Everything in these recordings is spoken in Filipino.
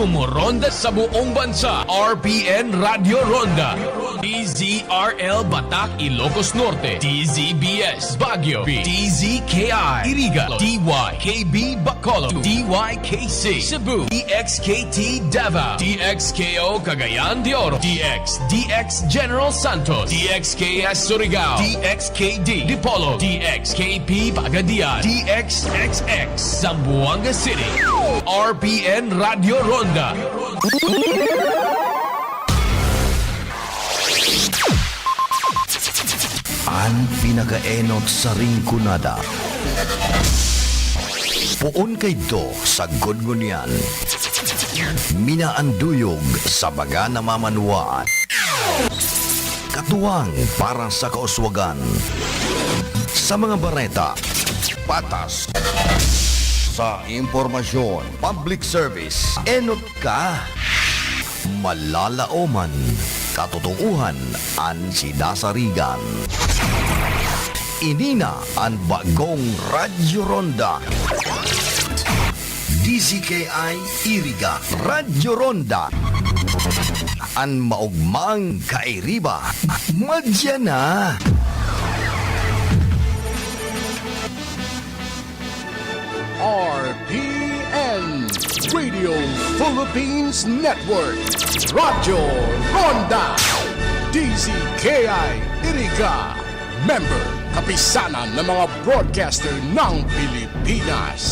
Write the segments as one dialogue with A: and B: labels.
A: Rumoronda sa buong bansa. RPN Radio Ronda. DZRL Batak, Ilocos Norte. DZBS Baguio. DZKI Iriga. DYKB Bacolod. DYKC Cebu. DXKT Davao. DXKO Cagayan de Oro. DX General Santos. DXKS Surigao. DXKD Dipolo. DXKP Pagadian. DXXX Zamboanga City. RPN Radio Ronda.
B: Ang pinakaenot sa ringkunada. Puon kay do sa gudgunyan. Minaanduyog sa baga namamanwaan. Katuwang para sa kauswagan. Sa mga bareta, patas. Sa impormasyon, public service, enot ka. Malalaoman, katotohuan, ang sinasarigan. Inina ang bagong Radyo Ronda. DZKI Iriga Radyo Ronda. Ang maugmang kairiba. Madya na.
C: RPN Radio Philippines Network Radyo Ronda DZKI Iriga Member Kapisanan ng mga broadcaster ng Pilipinas.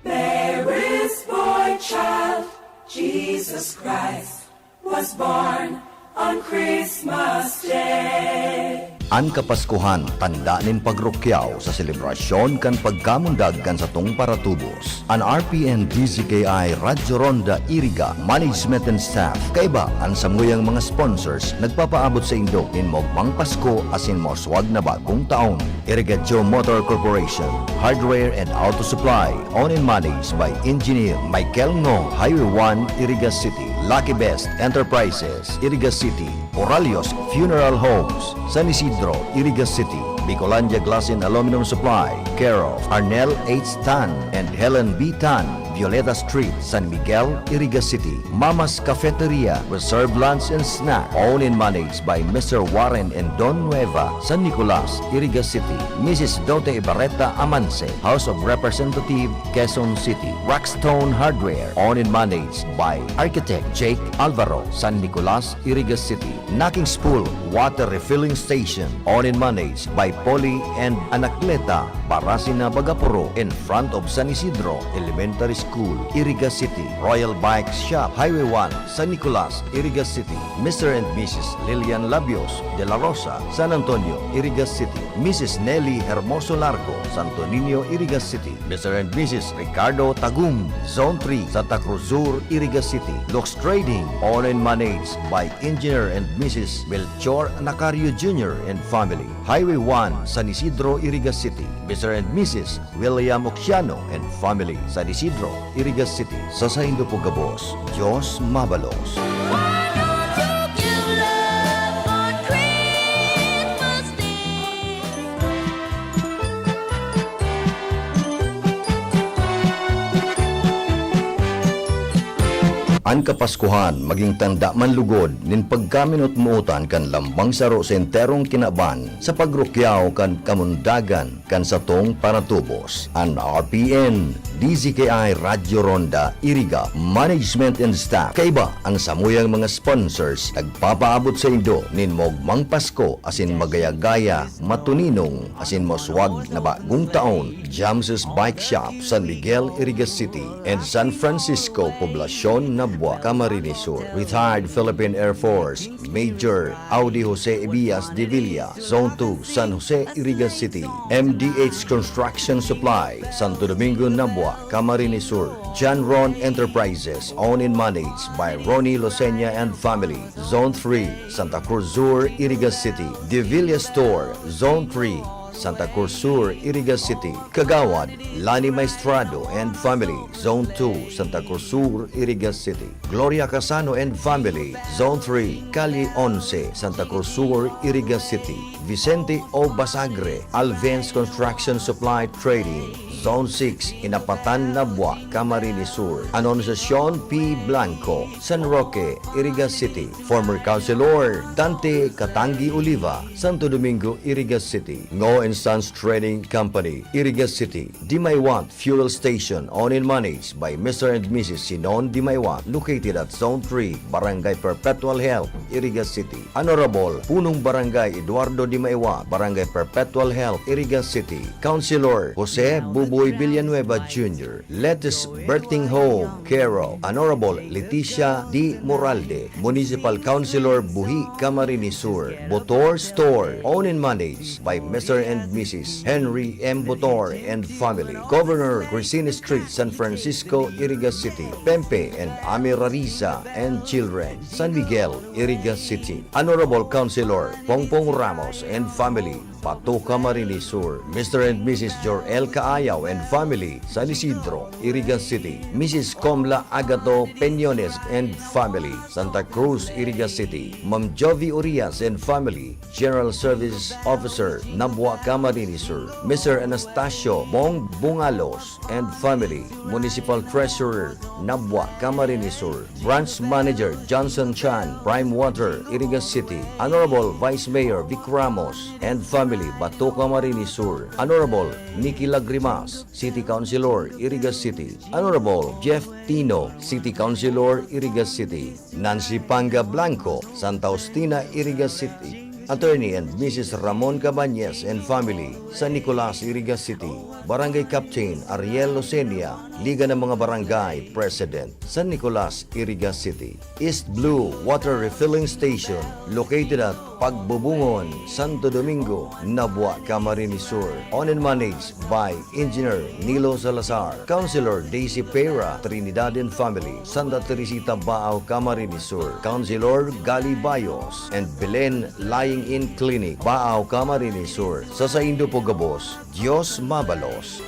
D: There is boy child, Jesus Christ was born on Christmas Day.
B: Ang Kapaskuhan, tanda nin pagrukyaw sa selebrasyon kan pagkamundag kan sa tong paratubos. Ang RPN DZKI Radyo Ronda Iriga Management and Staff kaiba ang samuyang mga sponsors nagpapaabot sa Indo nin mogmang Pasko asin moswag na bagong taon. Irigadyo Motor Corporation, Hardware and Auto Supply, owned and managed by Engineer Michael Ngo, Highway 1, Iriga City. Lucky Best Enterprises, Iriga City. Oralios Funeral Homes, San Isidro, Iriga City. Bicolandia Glass and Aluminum Supply, care of Arnel H. Tan and Helen B. Tan, Violeta Street, San Miguel, Iriga City. Mama's Cafeteria, reserved lunch and snack, owned and managed by Mr. Warren and Don Nueva, San Nicolas, Iriga City. Mrs. Dote Ibarreta Amance, House of Representative, Quezon City. Rockstone Hardware, owned and managed by Architect Jake Alvaro, San Nicolas, Iriga City. Knocking Spool Water Refilling Station, owned and managed by Polly and Anakleta, Barasina Bagapuro, in front of San Isidro Elementary School, Iriga City. Royal Bike Shop, Highway 1, San Nicolas, Iriga City. Mr. and Mrs. Lilian Labios de la Rosa, San Antonio, Iriga City. Mrs. Nelly Hermoso Largo, Santo Niño, Iriga City. Mr. and Mrs. Ricardo Tagum, Zone 3, Santa Cruz Sur, Iriga City. Lux Trading, owned and managed by Engineer and Mrs. Melchor Nacario Jr. and family. Highway 1, San Isidro, Iriga City. Mr. and Mrs. William Oxiano and family, San Isidro, Iriga City. Sa Saindo Pugabos, Diyos Mabalos. Ang Kapaskuhan maging tanda man lugod nin pagkaminot muutan kan lambang saro sa enterong kinaban sa pagrukyaw kan kamundagan kan sa tong paratubos. Ang RPN DZKI Radyo Ronda Iriga Management and Staff kaiba ang samuyang mga sponsors nagpapaabot sa Indo nin mogmang Pasko asin magayagaya matuninong asin moswag na bagong taon. James's Bike Shop, San Miguel, Iriga City and San Francisco, Poblacion, Nabua, Camarines Sur. Retired Philippine Air Force Major Audi Jose Ebias de Villa, Zone 2, San Jose, Iriga City. MDH Construction Supply, Santo Domingo, Nabua, Camarines Sur. John Ron Enterprises, owned and managed by Ronnie Losenya and family. Zone 3, Santa Cruz Sur, Iriga City. De Villa Store, Zone 3, Santa Cruz Sur, Iriga City. Kagawad, Lani Maestrado and family, Zone 2, Santa Cruz Sur, Iriga City. Gloria Casano and family, Zone 3, Calle 11, Santa Cruz Sur, Iriga City. Vicente O. Basagre, Alvens Construction Supply Trading, Zone 6, Inapatan, Nabwa, Camarines Sur. Anonsasyon P. Blanco, San Roque, Iriga City. Former Councilor Dante Katangi Oliva, Santo Domingo, Iriga City. Ngo and Sons Trading Company, Iriga City. Dimaywant Fuel Station, owned and managed by Mr. and Mrs. Sinon Dimaywant, located at Zone 3, Barangay Perpetual Health, Iriga City. Honorable Punong Barangay Eduardo Dimaywant, Barangay Perpetual Health, Iriga City. Councilor Jose Buboy Villanueva Jr. Latest Birthing Home, care of Honorable Leticia D. Moralde, Municipal Councilor Buhi, Camarines Sur. Botor Store, owned and managed by Mr. and Mrs. Henry M. Botor and family. Governor Crisine Street, San Francisco, Iriga City. Pempe and Ami Rarisa and children, San Miguel, Iriga City. Honorable Councilor Pongpong Ramos and family, Pato, Camarines Sur. Mr. and Mrs. Jorel Kaayaw and family, San Isidro, Iriga City. Mrs. Comla Agato Peñones and family, Santa Cruz, Iriga City. Ma'am Jovi Urias and family, General Service Officer, Nabwa, Camarines Sur. Mr. Anastasio Bong Bungalos and family, Municipal Treasurer, Nabwa, Camarines Sur. Branch Manager Johnson Chan, Prime Water, Iriga City. Honorable Vice Mayor Vic Ramos and family, Bato, Camarines Sur. Honorable Nikki Lagrimas, City Councilor, Iriga City. Honorable Jeff Tino, City Councilor, Iriga City. Nancy Panga Blanco, Santa Justina, Iriga City. Attorney and Mrs. Ramon Cabañez and family, San Nicolas, Iriga City. Barangay Captain Ariel Lucenia, Liga ng mga Barangay President, San Nicolas, Iriga City. East Blue Water Refilling Station, located at Pagbubungon, Santo Domingo, Nabwa, Camarines Sur. Owned and managed by Engineer Nilo Salazar. Councilor Daisy Pera, Trinidad and family, Santa Teresita Baao, Camarines Sur. Councilor Gali Bayos and Belen Lying-in Clinic, Baao, Camarines Sur. Sa Saindo Pogabos, Dios Mabalos.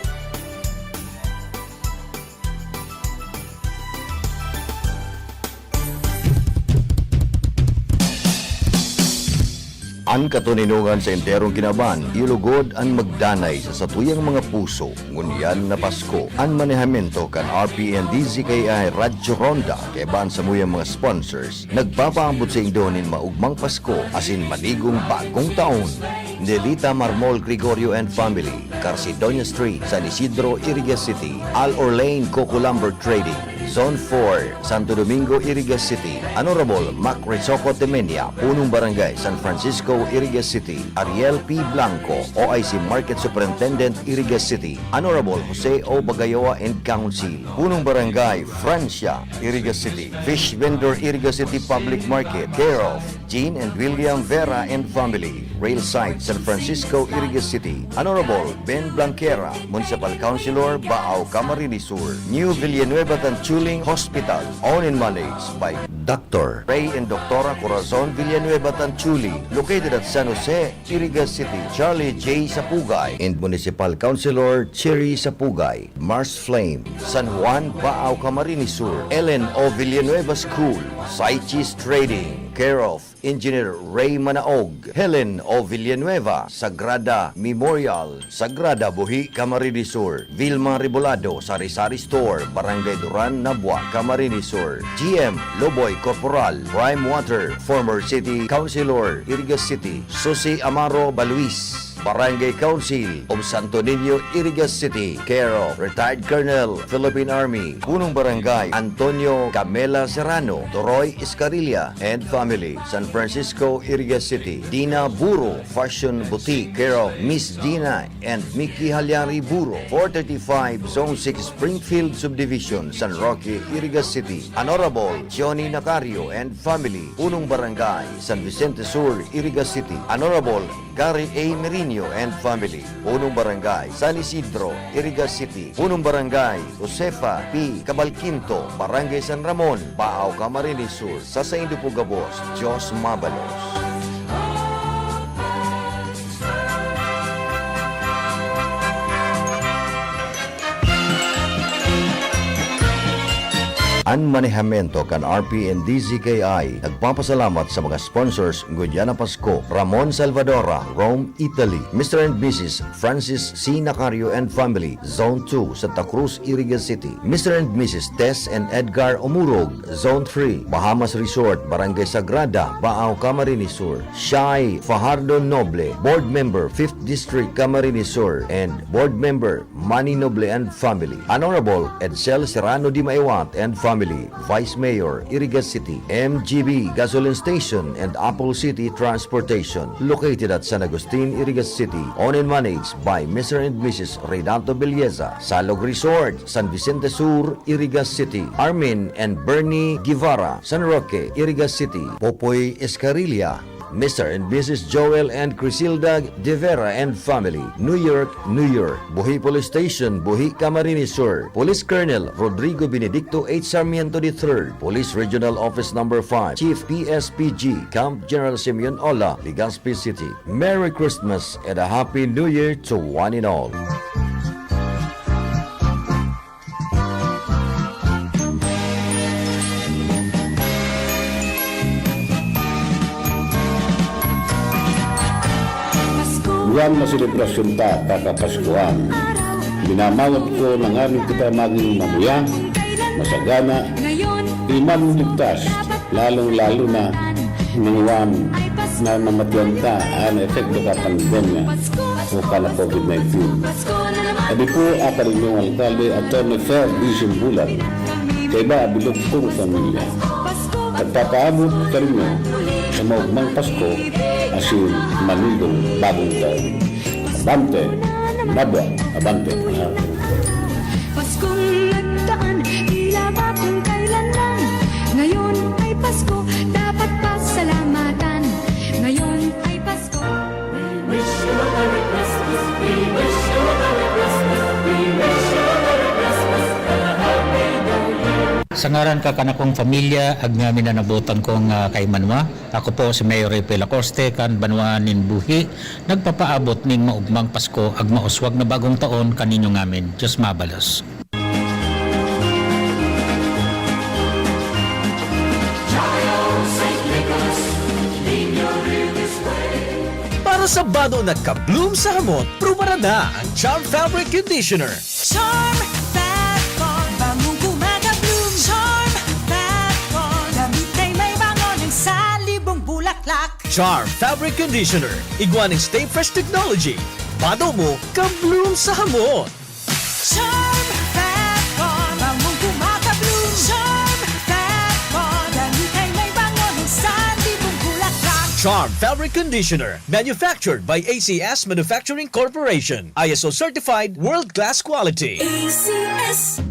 B: Ang katuninungan sa enterong kinaban, ilugod ang magdanay sa satuyang mga puso, ngunyan na Pasko. Ang manehamento kan RPN DZKI Radyo Ronda, kaiban sa muyang mga sponsors, nagpapaambot sa Indonin maugmang Pasko, asin maligong bagong taon. Nelita Marmol Gregorio and family, Carcidonia Street, San Isidro, Iriga City. Al Orlane Coco Lumber Trading, Zone 4, Santo Domingo, Iriga City. Honorable Mac Rizoco Temenia, Punong Barangay, San Francisco, Iriga City. Ariel P. Blanco, OIC Market Superintendent, Iriga City. Honorable Jose O. Bagayoa and Council, Punong Barangay, Francia, Iriga City. Fish Vendor, Iriga City Public Market, care of Jean and William Vera and family. Railside, San Francisco, Iriga City. Honorable Ben Blanquera, Municipal Councilor, Baao, Camarines Sur. New Villanueva Tanchuling Hospital, owned and managed by Dr. Ray and Dr. Corazon Villanueva Tanchuli, located at San Jose, Iriga City. Charlie J. Sapugay and Municipal Councilor Cherry Sapugay. Mars Flame, San Juan, Baao, Camarines Sur. Ellen O. Villanueva School, Saichis Trading, care of Engineer Ray Manaog. Helen O. Villanueva, Sagrada Memorial, Sagrada Buhi, Camarines Sur. Vilma Ribolado, Sari-Sari Store, Barangay Duran, Nabwa, Camarines Sur. GM Loboy Corporal, Prime Water, former City Councilor, Iriga City. Susi Amaro Baluis, Barangay Council of Santo Niño, Iriga City, care of Retired Colonel, Philippine Army. Punong Barangay Antonio Camela Serrano, Toroy Escarilla and family, San Francisco, Iriga City. Dina Buro Fashion Boutique, care of Miss Dina and Mickey Halyari Buro. 435 Zone 6 Springfield Subdivision, San Roque, Iriga City. Honorable Johnny Nacario and family, Punong Barangay San Vicente Sur, Iriga City. Honorable Gary A. Merino and family, Punong Barangay San Isidro, Iriga City. Punong Barangay Josefa P. Cabalquinto, Barangay San Ramon, Baao, Camarines Sur. Sa Saindo Pugabos, Dios Mabalos. Ang manehamiento kan RPN DZKI nagpapasalamat sa mga sponsors Gudiana Pasco, Ramon Salvadora, Rome, Italy, Mr. and Mrs. Francis C. Nacario and Family, Zone 2, Santa Cruz, Iriga City, Mr. and Mrs. Tess and Edgar Omurog, Zone 3, Bahamas Resort, Barangay Sagrada, Baao, Camarines Sur, Shai Fajardo Noble, Board Member, 5th District, Camarines Sur, and Board Member, Manny Noble and Family, Honorable Edsel Serrano Di Maiwat and Family, Vice Mayor, Iriga City, MGB Gasoline Station and Apple City Transportation, located at San Agustin, Iriga City, owned and managed by Mr. and Mrs. Renato Belleza, Salog Resort, San Vicente Sur, Iriga City, Armin and Bernie Guevara, San Roque, Iriga City, Popoy Escarilla, Mr. and Mrs. Joel and Crisilda De Vera and Family, New York, New York, Buhi Police Station, Buhi, Camarines Sur, Police Colonel Rodrigo Benedicto H. Sarmiento III, Police Regional Office Number 5, Chief PSPG, Camp General Simeon Ola, Legazpi City. Merry Christmas and a Happy New Year to one and all.
E: Buwan na selebrasyon ta kakapaskuhan. Minamawat ko ng aming kita maging mamaya, masagana, iman ligtas, lalong-lalo na mga na namatiyan ta ang epekto ka pandemya o kana COVID-19. Abi po akal inyong alkalde at Atty. Fer Dizon Bulan, kay ba bilog kong pamilya. At papaabot ka rin nyo sa maugmang Pasko asin manigong bagong taon. Abante, nabwa, abante.
F: Paskong nagdaan, tila ba kung kailan lang. Ngayon ay Pasko, dapat pasalamatan. Ngayon ay Pasko.
D: We wish you a Merry Christmas. We wish you a Merry Christmas. We wish you a Merry Christmas and a Happy New Year.
G: Sa ngaran ka kanakong pamilya, ag nga minanabutan kong kay Manwa. Ako po si Mayor Ripe Lacoste, kan Banwa nin Buhi. Nagpapaabot ning maugmang Pasko, ag mauswag na bagong taon kaninyo ngamin. Diyos mabalos.
A: Para sa bado nagka-bloom sa hamot, prubara na ang Charm Fabric Conditioner.
F: Charm Fatcon, bangong kumaga-bloom. Charm Fatcon, damit ay may bangon ng salibong bulaklak.
A: Charm Fabric Conditioner. Iguaning Stay Fresh Technology. Bado mo, ka-bloom sa hamot.
F: Charm Fatcon, bangong kumaga-bloom. Charm Fatcon, damit ay may bangon ng salibong bulaklak.
A: Charm Fabric Conditioner. Manufactured by ACS Manufacturing Corporation. ISO certified world-class quality.
F: ACS.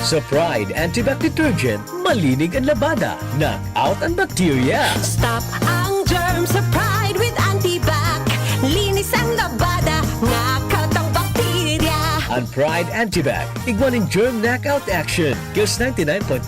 A: Sa Pride Antibac Detergent, malinig ang labada. Knock out ang bacteria.
F: Stop ang germs sa Pride with Antibac. Linis ang labada, ngakat ang bakterya.
A: Ang Pride Antibac, iguaning germ knockout action. Kills 99.9%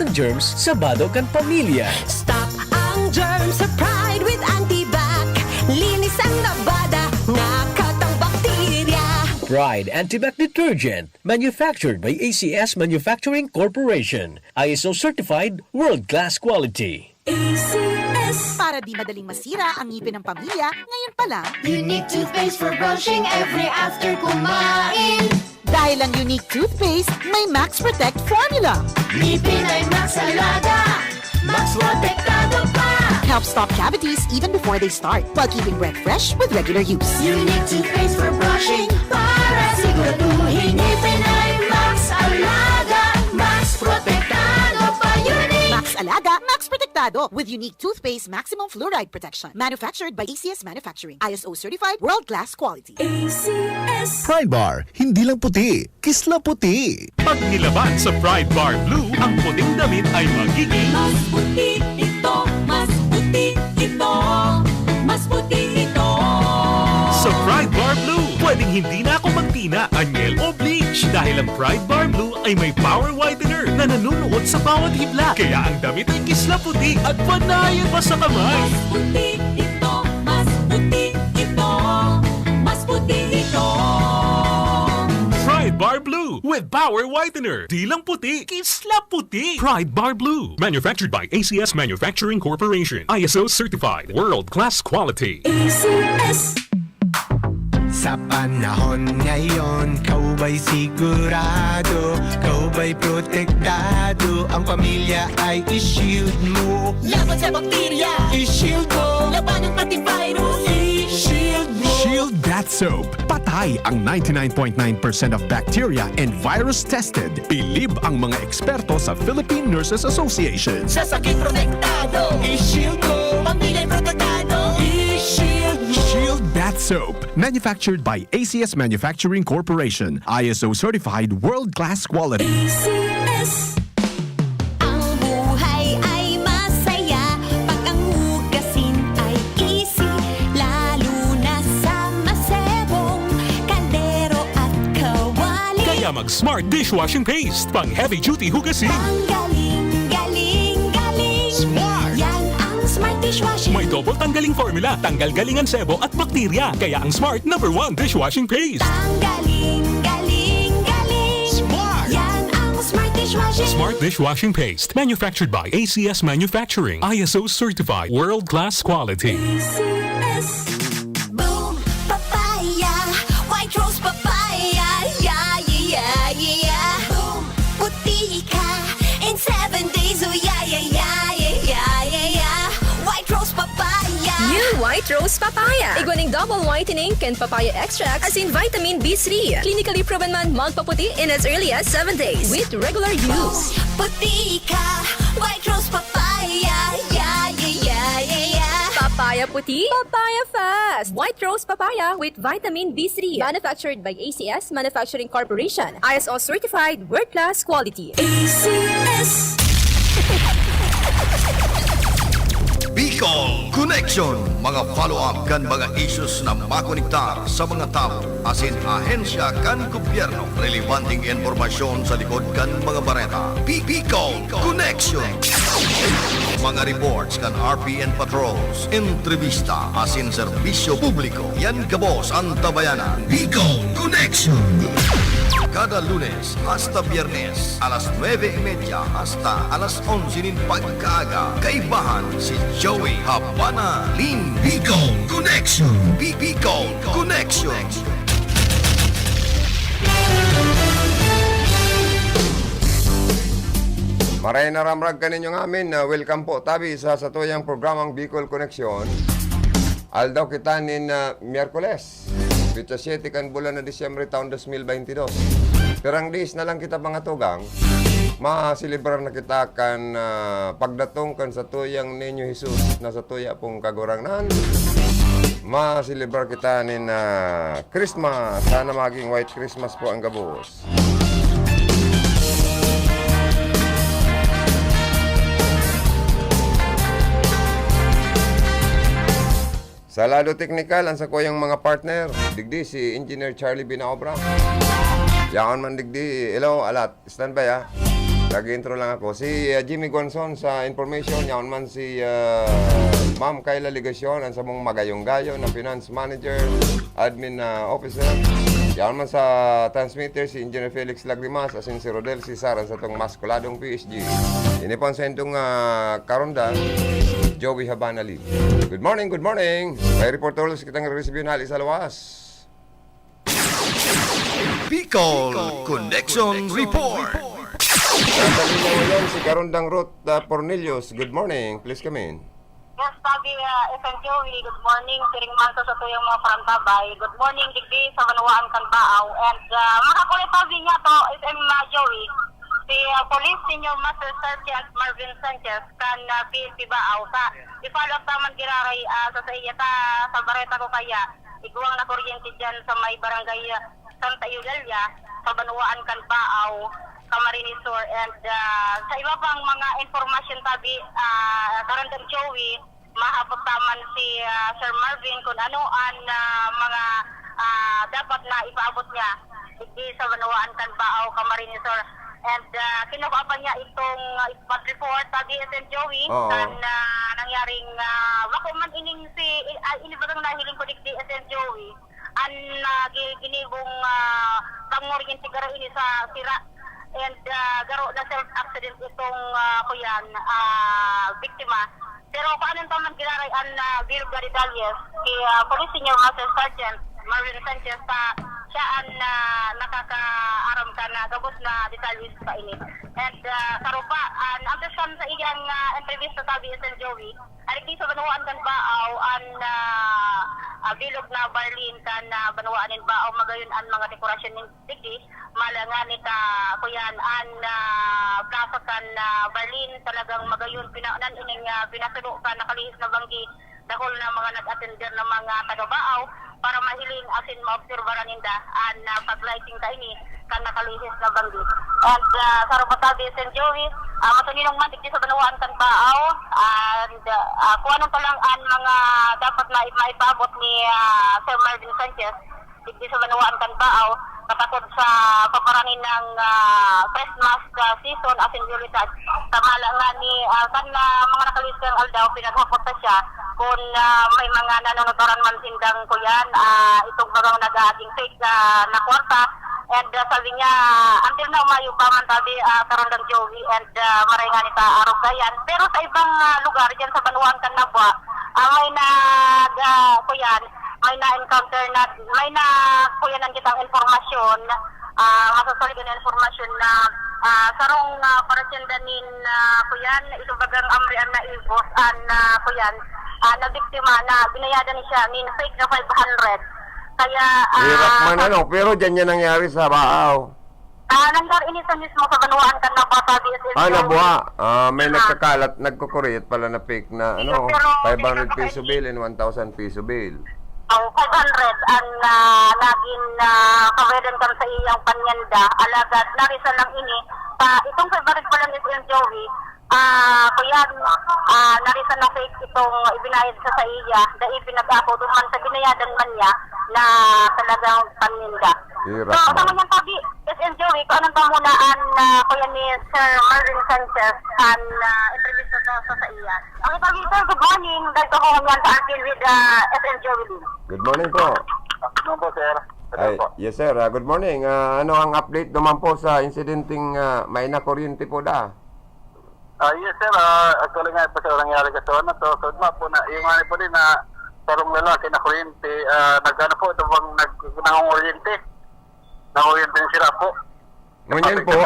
A: ng germs sa bado kan pamilya.
F: Stop ang germs sa Pride with Antibac. Linis ang labada, ngakat ang bakterya.
A: Pride Antibac Detergent, manufactured by ACS Manufacturing Corporation. ISO certified world-class quality.
F: ACS.
H: Para di madaling masira ang ngipin ng pamilya, ngayon pa lang,
I: Unique toothpaste for brushing every after kumain.
H: dahil ang unique toothpaste, may Max Protect formula.
I: Ngipin ay Max Alaga, Max Protektado pa.
H: Helps stop cavities even before they start, while keeping breath fresh with regular use.
I: Unique toothpaste for brushing para siguraduhin ngipin ay Max Alaga, Max Protektado pa. Unique.
H: Max Alaga, Max Protectado with unique toothpaste maximum fluoride protection. Manufactured by ACS Manufacturing. ISO certified world-class quality.
F: ACS.
C: Pride Bar, hindi lang puti, kisla puti.
J: Pag nilaban sa Pride Bar Blue, ang puting damit ay magiging
F: Mas puti ito, mas puti ito, mas puti ito.
J: sa Pride Bar Blue. Pwedeng hindi na ako magtina, anyel o bleach dahil ang Pride Bar Blue ay may power whitener na nanunuot sa bawat hibla. Kaya ang damit ay kisla puti at panayan pa sa kamay.
F: Mas puti ito, mas puti ito, mas puti ito.
J: Pride Pride Bar Blue with Power Whitener. Di lang puti, kisla puti. Pride Bar Blue. Manufactured by ACS Manufacturing Corporation. ISO certified. World-class quality.
F: ACS.
K: Sa panahon ngayon, kau ba'y sigurado? Kau ba'y protektado? Ang pamilya ay i-shield mo.
I: Laban sa bakterya,
K: I-shield mo.
I: laban ng pati virus,
K: I-shield mo.
C: Shield That Soap. Patay ang 99.9% of bacteria and virus tested. Bilib ang mga eksperto sa Philippine Nurses Association.
I: sa sakit protektado,
K: I-shield mo.
I: pamilya'y protektado,
K: I-shield mo.
C: Shield That Soap. Manufactured by ACS Manufacturing Corporation. ISO certified world-class quality.
F: ACS.
I: ang buhay ay masaya pag ang hugasin ay easy, lalo na sa masebong kaldero at kawali.
J: Kaya mag-Smart Dishwashing Paste. Pang heavy-duty hugasin.
I: Ang galing, galing, galing.
K: Smart.
I: Yan ang Smart Dishwashing.
J: May double tanggaling formula. Tanggal galingan sebo at bakterya. Kaya ang Smart #1 Dishwashing Paste.
I: Ang galing, galing, galing.
K: Smart.
I: Yan ang Smart Dishwashing.
J: Smart Dishwashing Paste. Manufactured by ACS Manufacturing. ISO certified. World-class quality.
F: ACS.
I: Boom, papaya, white rose papaya, yeah, yeah, yeah, yeah. Boom, puti ka in 7 days, oh yeah, yeah, yeah, yeah, yeah, yeah, yeah. White rose papaya.
L: New White Rose Papaya. Iguaning double whitening and papaya extracts as in vitamin B3. Clinically proven man magpaputi in as early as 7 days with regular use.
I: Puti ka, white rose papaya, yeah, yeah, yeah, yeah, yeah.
L: Papaya puti, papaya fast. White Rose Papaya with vitamin B3. Manufactured by ACS Manufacturing Corporation. ISO certified world-class quality.
F: ACS.
B: Bicol Connection. Mga follow-up kan mga issues na makonektar sa mga tao asin ahensya kan gobyerno. Relevanteng informasyon sa likod kan mga bareta. Bicol Connection. Mga reports kan RPN patrols, entrevista asin serbisyo publiko. Yan kabos ang tabayanan. Bicol Connection. Kada Lunes hasta Biyernes, alas 9:30 hasta alas 11 nin pagkaaga. Kaibahan si Joey Habana Lin. Bicol Connection. Bicol Connection.
M: Maray na ramrag kaninyo nga amin na welcome po tabi sa satuyang programang Bicol Connection. Aldaw kita nin Miyerkules. Pita 7 kan bulan na Disyembre taon 2022. Perang days na lang kita pangatugang. Masilibrar na kita kan pagdatong kan satuyang Niño Jesus na satuya pong kagurangnan. Masilibrar kita nin Christmas. Sana maging White Christmas po ang gabos. Sa lado technical, ang sa kuyang mga partner, digdi si Engineer Charlie Binaobra. Yaon man digdi, hello, alat, standby ha. Nag-intro lang ako. Si Jimmy Gonzon sa information, yaon man si Ma'am Kayla Ligasyon, ang sa mong magayong-gayo na finance manager, admin officer. Yaon man sa transmitter, si Engineer Felix Lagrimas, asin si Rodel Cesar, ang sa itong maskuladong PSG. Inipon sa itong karonda, Joey Habana Lee. Good morning, good morning. May report ulit kitang resibyo na sa lawas.
B: Bicol Connection Report.
M: Nasa linya ngayon si Karondang Ruth Pornelius. Good morning. Please come in.
N: Yes, Tabi, FM Joey, good morning. Siring man sa tuyang mga parantabay. Good morning, digdi sa Manuwaan Kanbaaw. And makakulit Tabi niya to, FM Joey. Si Police Senior Master Sergeant Marvin Sanchez kan PNP Baaw sa i-follow up taman giraray sa iya sa bareta ko kaya iguang na kuryente dyan sa may barangay Santa Eulalia sa Banuaan Kanbaaw, Camarines Sur. And sa iba pang mga informasyon Tabi, Karandang Joey, mahabot taman si Sir Marvin kung ano ang mga dapat na ipaabot niya di sa Banuaan Kanbaaw, Camarines Sur. And kinuha pa niya itong spot report Tabi SM Joey kan nangyaring bako man ining si inibagang nahiling ko di SM Joey ang ginibong kamoryen siguro ini sa sira and garo na self-accident itong kuyan biktima. Pero paano man ginaray ang Bill Garidalies kay Police Senior Master Sergeant Marvin Sanchez siya ang nakakaaram ka na gabos na detalye sa ini. And karupa, understand sa iyang interview sa Tabi St. Joey, arik sa banuan kan baaw ang bilog na Barlin kan banuanin baaw magayon ang mga dekorasyon ng digdi malangan ita kuyan ang plaza kan Barlin talagang magayon pinaunan ining pinasulo ka nakalihis na banggi dahol na mga nag-attender na mga taga-baaw para mahiling asin maobserbaran ninda ang pag-lighting ka ini kan nakalihis na banggi. And sa Robatabi St. Joey, matuninong man digdi sa banawaan kan baaw and kung anong talang ang mga dapat na maipabot ni Sir Marvin Sanchez digdi sa banawaan kan baaw katakod sa paparanin ng Christmas season asin Julitas samala nga ni kan mga nakalihis kang aldaw pinaghapot na siya kung may mga nanonotoran man sindang kuyan itong bagang nag-aaging fake na kwarta. And sabi niya, until now, mayo pa man tabi karon ng Joey and maray nga nita arog gayan. Pero sa ibang lugar, dyan sa Banuan kan Nabwa, may na-encounter na, may kuyanan kitang informasyon, masasalig na informasyon na sarong parasyandanin kuyan, itong bagang amrian na ibos, kuyan, na biktima na binayadan niya ni fake na 500. Kaya
M: Hirap man pero dyan yan nangyari sa Baaw.
N: nangyari ini sa mismo sa Banuan kan na bata DSS.
M: Nabuha. May nagkakalat, nagkukuriyat pala na fake na 500 peso bill and 1,000 peso bill.
N: 500 ang naging kawedan kam sa iyang panyanda alagat narisa lang ini itong 500 pala ni Sir Joey kuyan narisa na fake itong ibinayad sa iya dahil pinag-ako duman sa binayadan man niya na talagang paninda. So sama niyang tabi SM Joey kung anong pamunaan kuya ni Sir Marvin Sanchez ang interview sa iya. Ang tabi sir, good morning. Dahil ko kung yan sa akin with SM Joey din.
M: Good morning po.
O: Ano po, sir?
M: Yes sir, good morning. Ano ang update naman po sa incidenting may na kuryente po da?
O: Yes sir, actually nga po sa nangyari kasi to, so po na, yung ano po din na sarong lalaki na kuryente, nagano po, ito bang nangunguryente yung sira po.
M: Ngunyan po,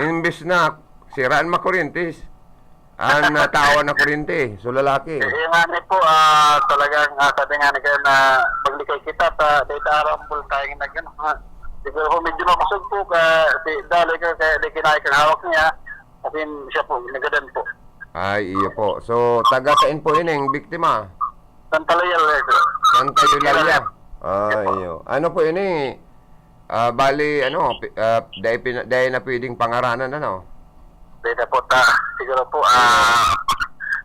M: imbis na siraan makuryentes, ang tawa na kuryente, so lalaki.
O: Yung ano po, talagang sabi nga ni kayo na paglikay kita sa data arambol tayong nagano, siguro po medyo mapasog po si Daloy ka kaya di kinaya kang hawak niya, kasi siya po, nagadan po.
M: Ay, iyo po. So, taga-tain po yun yung biktima?
O: Santalayal, sir.
M: Santalayal. Iyo. Ano po yun bali, dahil na pwedeng pangaranan,
O: Dahil po, siguro po,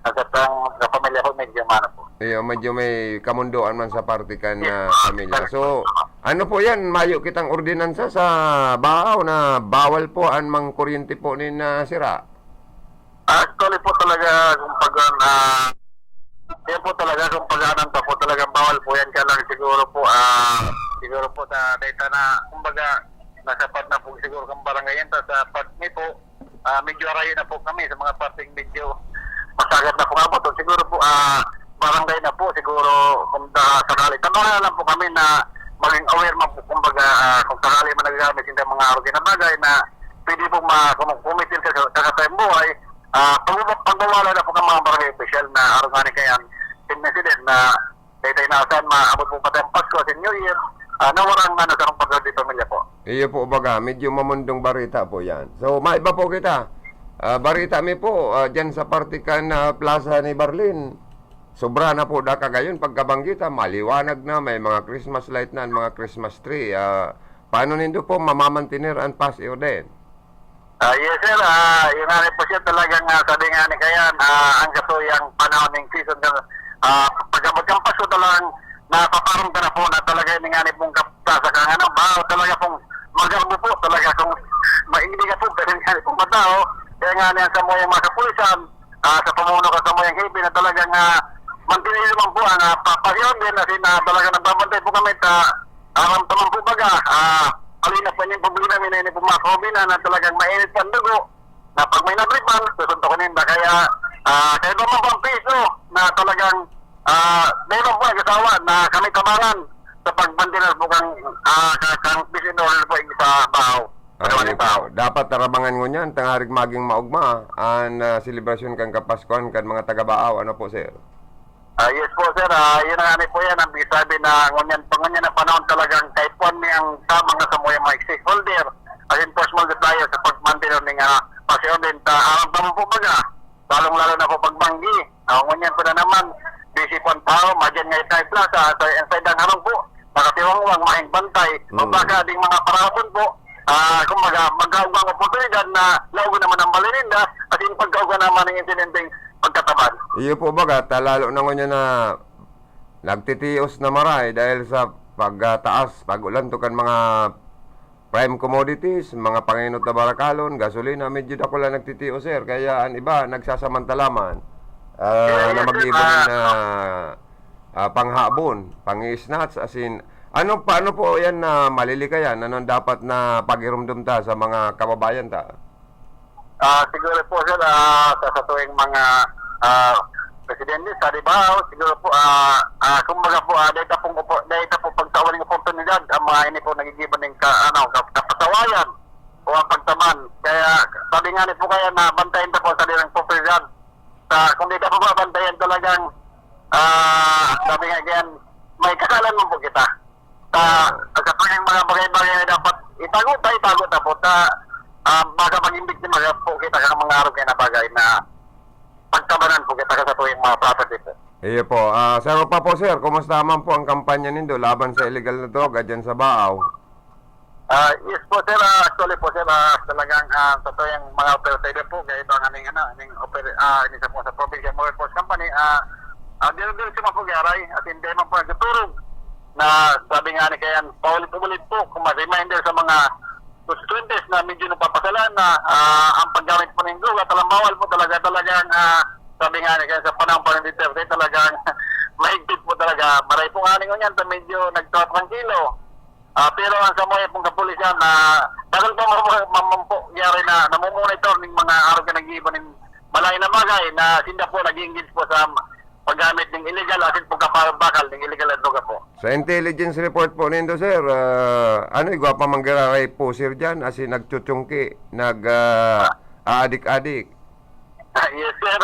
O: nagatang pamilya ko medyo mana po.
M: Iyo, medyo may kamundoan man sa partikan na pamilya. So, ano po yan? Mayo kitang ordinansa sa Baaw na bawal po ang mang kuryente po ni sira?
O: Actually po talaga, yan po talaga, kung pag-anan pa po talagang bawal po yan. Kaya lang siguro po sa data na, kumbaga, nasapat na po siguro kang barangay yan. Sa part ni po, medyo arayo na po kami sa mga parting medyo masagat na po nga po. So, siguro po, barangay na po, siguro kung sakali. Tanong lang po kami na maging aware man po, kumbaga, kung sakali man nagagamit yung mga arogi na bagay na pwede po kumitin sa kakatayang buhay, pagwawala na po ng mga barangay official na arungani kayan incident na daytay na saan maabot po pati ang Pasko at New Year, nawarang sa kong pagkakadi pamilya po.
M: Iyo po baga, medyo mamundong barita po yan. So, maiba po kita. Barita mi po, dyan sa partikan plaza ni Barlin. Sobra na po da kagayon pagkabanggita, maliwanag na, may mga Christmas light na, mga Christmas tree. Paano nindo po mamamantinir ang Pasko din?
O: Yes sir, yung nga po siya talagang sabi nga ni Kayan, ang kasuyang panahon ng season, pagkamot Pasko talagang napaparong ka na po na talaga yung nga ni pong kapsa ka talaga pong magarbo po talaga kung maingli ka po, pero nga ni pong matao, kaya nga niya sa mo yung mga kapulisan, sa pamuno ka sa mo yung heavy na talagang mantinili naman po ang papagyon din na talaga nagbabantay po kami aram tamang po baga, alina pa niya yung problema, minayani po mga COVID na talagang mainit pa ang dugo, na pag may natripan, susunto ko ninda, kaya kaya naman pang piso na talagang meron po nag-asawa na kami tabangan sa pagbandinas po kang bisinol po sa bahaw.
M: Ay, dapat tarabangan ngo niyan, tangarig maging maugma, ang selebrasyon kang Kapaskuhan kan mga taga-Baaw, ano po sir?
O: Yes po sir, yun ang po yan, ang sabi na ngunyan na panahon talagang kahit po ang tamang na sa mga stakeholder, as enforcement multiplier sa pagmantino ng pasyon din, aram tamang po baga, lalong-lalo na po pagbanggi, ngunyan po na naman, busy po ang tao, madyan ngayon na plaza, inside ang harong po, nakatiwang-wang, mahing bantay, kung baka ding mga parapon po, kumbaga, magkaugang oportunidad na laugo naman ang balininda at yung pagkauga naman ng insidenteng pagkataban.
M: Iyo po baga, lalo na nga na nagtitios na maray dahil sa pagtaas, pag-ulan to kan mga prime commodities, mga panginot na barakalon, gasolina, medyo ako lang nagtitios sir, kaya ang iba nagsasamantalaman na mag-ibon na panghabon, pang-snatch, as in, paano po yan na malilikayan? Anong dapat na pag-irumdum ta sa mga kababayan ta?
O: Siguro po sir, sa tuwing mga presidente sa Libao, siguro po, kumbaga po, dahil po pagtawan ng oportunidad, ang mga ini po nagigiban ng kapasawayan o ang pagtaman. Kaya sabi nga po kaya na bantayan na po sa nilang oportunidad. Kung di ka po bantayan talagang, sabi nga ganyan, may kasalan mo po kita. Kapag yung mga bagay-bagay na dapat itago na po baka maging biktima po kita ka mga araw kayo na bagay na pagkabanan po kita sa tuwing mga property po.
M: Iyo po. Sir pa po sir, kumusta naman po ang kampanya nindo laban sa illegal na droga dyan sa Baaw?
O: Yes po sir, actually po sir, talagang sa tuwing mga operator po, kaya ito ang aming isa po sa Provincial Mobile Force Company, dito siya mapugaray at hindi man po nagtuturog na sabi nga ni kayan, paulit-ulit po, kung ma-reminder sa mga constituentes na medyo napapasalan na ang paggamit po ng droga, talambawal po talagang sabi nga ni kayan sa panahon pa ng Duterte, talagang mahigpit po talaga. Maray po nga ninyo yan, medyo nagtatrangkilo. Pero ang sa mga pong kapulisan na tagal po mamampogyari na namumonitor ng mga araw ka nag-iiba ng malay na bagay na sinda po nag-engage po sa paggamit ng illegal asin po kapabakal ng illegal na droga po.
M: Sa intelligence report po nindo sir, igwapa manggararay po sir dyan, asin nagchuchungki, adik-adik.
O: Yes sir,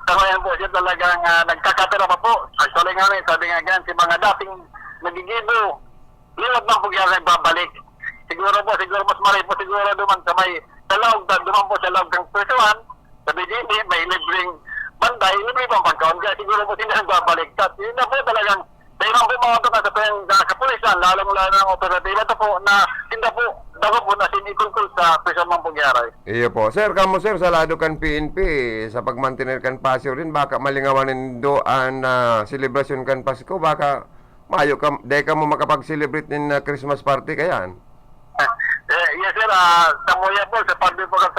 O: sa ngayon po siya talagang nagkakatira pa po. Actually nga sabi nga gan, si mga dating nagigibo, liwag ng pugyari babalik. Siguro mas maray po siguro duman sa may talaog, duman po sa laog ng persuan, sa BGB, may libreng banday, libre pang pagkaon, kaya siguro po sila nagbabaliktad. Yun na po talagang, mayroon po mga ito sa tuyang kapulisan, lalong-lalo ng operatiba ito po, na hindi po, dapat po na sinikulkul sa presyon ng pagyaray.
M: Iyo po. Sir, kamo sir, sa lado kan PNP, sa pagmantener kan pasyo rin, baka malingawanin doan na celebration kan Pasko, baka mayo ka, dahil ka mo makapag-celebrate ng Christmas party kayan?
O: Yes sir, sa muya po, sa party po kan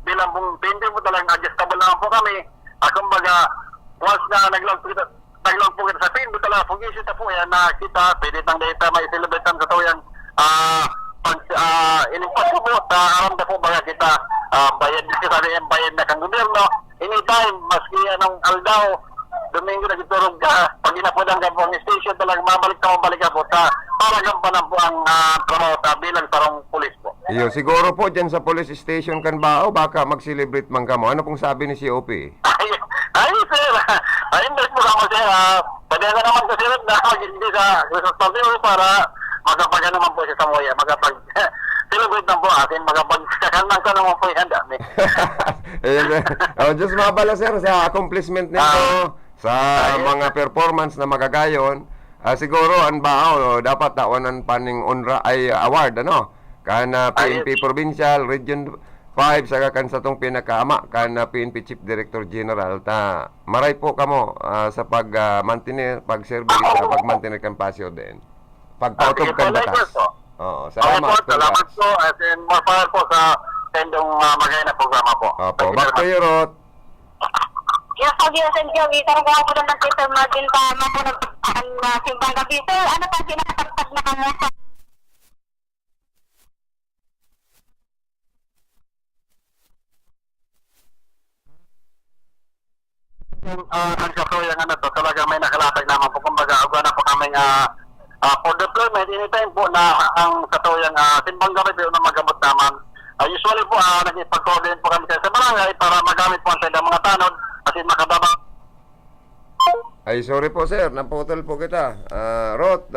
O: bilang pong PNP po talagang adjustable naman po kami. Kumbaga, once na naglang po kita sa PNP talaga, pag-isita po yan na kita, pwede tang data, may celebrate sa tawang inimpas po po, aram na po baga kita, bayad na kang gobyerno, anytime, maski anong aldaw, Domingo na giturog ka, pag inapodang ka po ang station, talagang mabalik ka po, para gampanan po ang trabaho bilang sarong pulis po.
M: Iyo, siguro po dyan sa police station kan Baaw, baka mag-celebrate man ka mo. Ano pong sabi ni COP?
O: Ay sir, invest mo kamo sir, pwede na naman sa sir na hindi sa Christmas party para magkapag naman po siya sa Moya, celebrate na po atin, magkapag-kakanang ka naman po yan dami.
M: Just mabala sir sa accomplishment nito, sa mga performance na magagayon. Siguro ang Baaw dapat tawanan paning award kana PNP Provincial Region 5 saka kan sa tong pinakaama kana PNP Chief Director General ta maray po kamo sa pag-service sa pag-mantener kan pasyo din. Pagpautob kan batas. Oo, salamat
O: po as in more power po sa tendong magay na programa po.
M: Opo, back to you, Rot.
N: Yes, Fabio San Joey, karang ko lang ng Sir Martin Tama po ng Simbang Gabi. Sir, ano pa sinasagtag na kamusta?
O: Ang katuyang ano to, talaga may nakalatag naman po. Kumbaga, agwa na po kaming for deployment, anytime po na ang katuyang Simbang Gabi na magamot naman. Usually po, nag-ipag-coordinate po kami sa barangay para magamit po ang mga tanod kasi makababa.
M: Ay, sorry po sir, naputol po kita. Rot,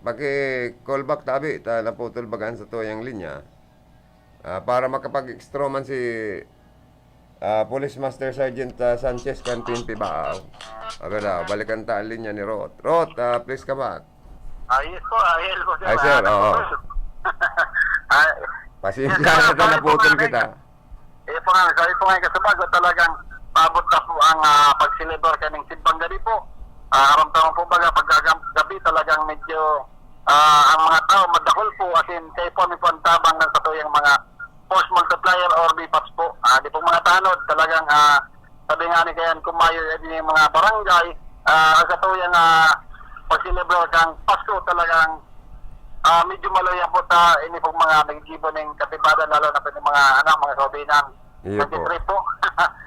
M: paki-call back tabi, naputol bagaan sa tuyang linya. Para makapag-extra man si Police Master Sergeant Sanchez kan PNP Baaw. Agad balikan ta ang linya ni Rot. Rot, please come back.
O: Yes po, yes po.
M: Ay sir, oo. Pasensya na ito, naputol kita.
O: Po nga, sabi po nga kasabago, talagang paabot na po ang pag-celebrate kaning Simbang Gabi po. Aram-tamang po baga, paggabi talagang medyo ang mga tao madakol po, as in kayo po ang tabang ng katuyang mga force multiplier or BPAPs po. Di po mga tanod, talagang sabi nga ni kayan kumayo din yung mga barangay, ang katuyang pag-celebrate kang Pasko talagang medyo malaya po ini pong mga nagigibo ng katibada, lalo na po yung mga mga kaubinan.
M: Iyo po.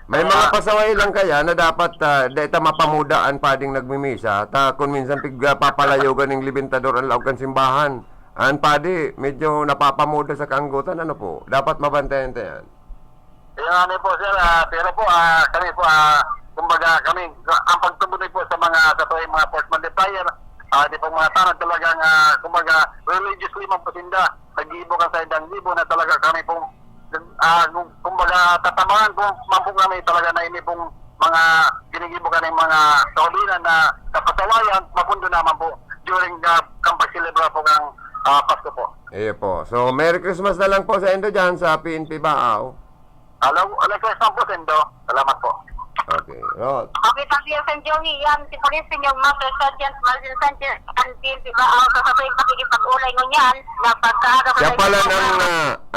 M: May mga pasaway lang kaya na dapat data mapamudaan pa ding nagmimisa. Kung minsan papalayogan ng libintador ang laog kan simbahan. An padi, medyo napapamuda sa kaanggutan, ano po? Dapat mabantayan tayan.
O: Yan po sir, pero po kami po, kumbaga kami, ang pagtubunay po sa mga mga force multiplier, di po mga tanong talagang, kumbaga, religiously mapasinda, nag-iibo ka sa idang libo na talaga kami pong, kumbaga, tatabangan po, mampong kami talaga na ini pong mga ginigibo ka ng mga kaulinan na kapasawayan, mapundo naman po during kampag-celebra po ng Pasko po.
M: Iyo po. So, Merry Christmas na lang po sa Indo dyan sa PNP Baaw.
O: Alam po, Sendo. Salamat po.
M: Okay, Rod.
N: Okay, Fabio San Joey, yan si Police Senior Master Sergeant Martin Sanchez and PNP Baaw sa sabay pakikipag-ulay ngunyan na pagkaaga
M: Siya pala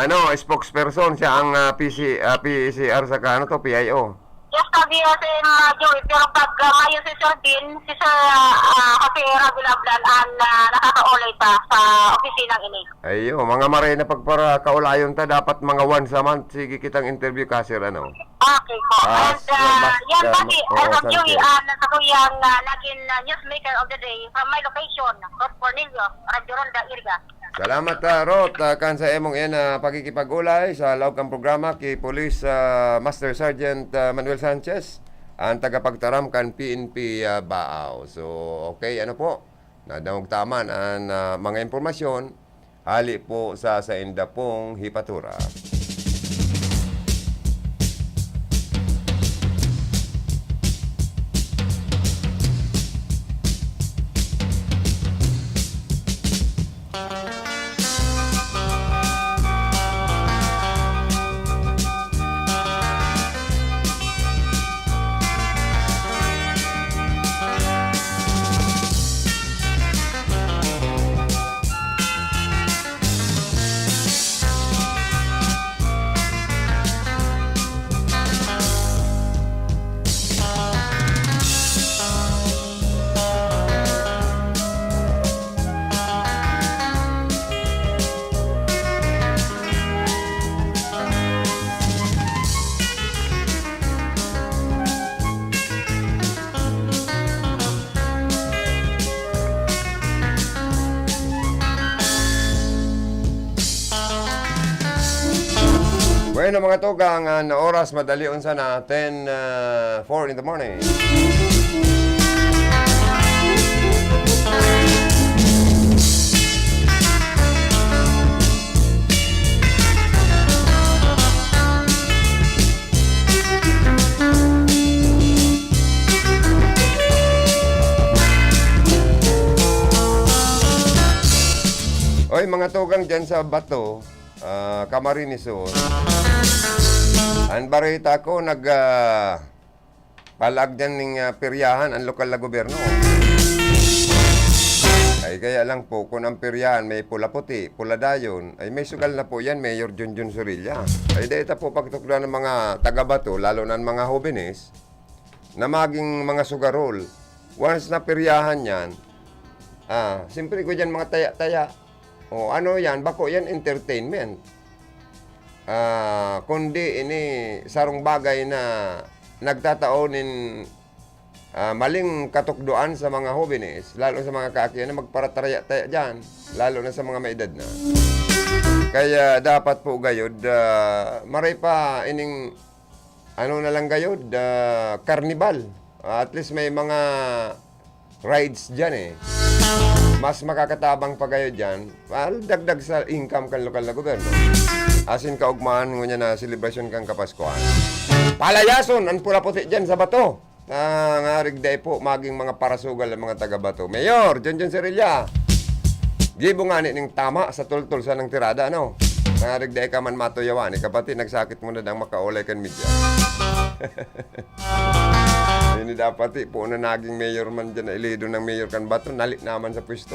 M: ng spokesperson, siya ang PCR sa PIO.
N: Yes, Fabio San Joey, pero pag mayo si Sir Dean, si Sir Jose Rabilablan ang nakakaulay ta sa opisinang ini.
M: Ayo, mga maray na pagpara kaulayon ta, dapat mga once a month, sige kitang interview ka sir, ano?
N: Okay po. And yan kasi, Sir Joey, nasakuyang naging newsmaker of the day from my location, Fort Cornelio, Radyo Ronda, Iriga.
M: Salamat Rot, kansa emong yan pakikipag-ulay sa laog kang programa kay Police Master Sergeant Manuel Sanchez, ang tagapagtaram kan PNP Baaw. So, okay, ano po? Nadawag taman ang mga impormasyon, hali po sa inda pong hipatura. Bueno mga tugang, na oras madali unsa na 10:04 in the morning. Oy mga tugang dyan sa Bato, Camarines Sur. Ang barita ko palag dyan ng peryahan ang lokal na gobyerno. Ay kaya lang po kung ang peryahan may pula puti, pula dayon, ay may sugal na po yan, Mayor Junjun Surilla. Ay dito po pagtukla ng mga taga-Bato, lalo na ng mga jóvenes, na maging mga sugarol. Once na peryahan yan, siyempre ko dyan mga taya-taya. O ano yan, bako yan entertainment. Kundi ini sarong bagay na nagtataonin maling katukduan sa mga jóvenes, lalo sa mga kaakihan na magparataraya-taya dyan, lalo na sa mga may edad na. Kaya dapat po gayod, maray pa ining ano na lang gayod, carnival. At least may mga rides dyan eh. Mas makakatabang pa kayo dyan. Dagdag sa income kan lokal na gobyerno. Asin kaugmaan mo niya na celebration kang Kapaskuhan. Palayason, ang pula puti dyan sa bato. Nga rigday po, maging mga parasugal ng mga taga-bato. Mayor, John Serilla. Gibo nga ning tama sa tultul sa ng tirada, no? Nga rigday ka man matuyawan. Kapati, nagsakit mo na ng makaulay kan media. Hindi dapat po na naging mayor man dyan na ilido ng mayor kan bato, nalit naman sa pwesto.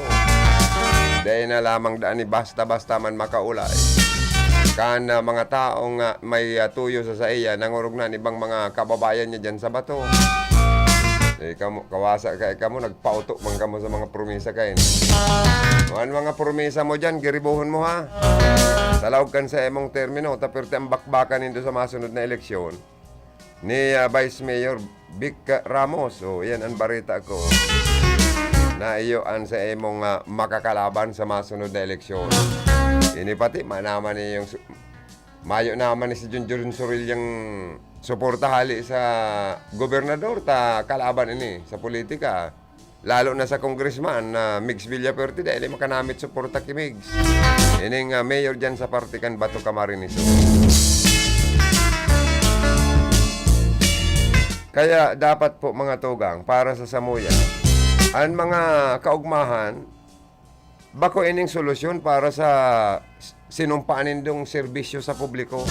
M: Dahil na lamang daan ni basta-basta man makaulay. Kan mga taong may tuyo sa iya, nangurog na ibang mga kababayan niya dyan sa bato. Kawasa ka, nagpauto man kamo sa mga promesa kayo. Ano mga promesa mo dyan, giribuhon mo ha. Talawag kan sa emong termino, tapirte ang bakbakan nito sa masunod na eleksyon ni Vice Mayor Vic Ramos. Yan ang barita ko na iyo ang sa emong makakalaban sa masunod na eleksyon. Ini pati manaman ni yung mayo naman ni si Junjun Suril yung suporta hali sa gobernador ta kalaban ini sa politika. Lalo na sa congressman na Migs Villaperte dahil makanamit suporta ki Migs. Ining mayor dyan sa partikan Bato Camarines. Kaya dapat po mga tugang para sa Samuya, ang mga kaugmahan, bako ining solusyon para sa sinumpaanin dong serbisyo sa publiko.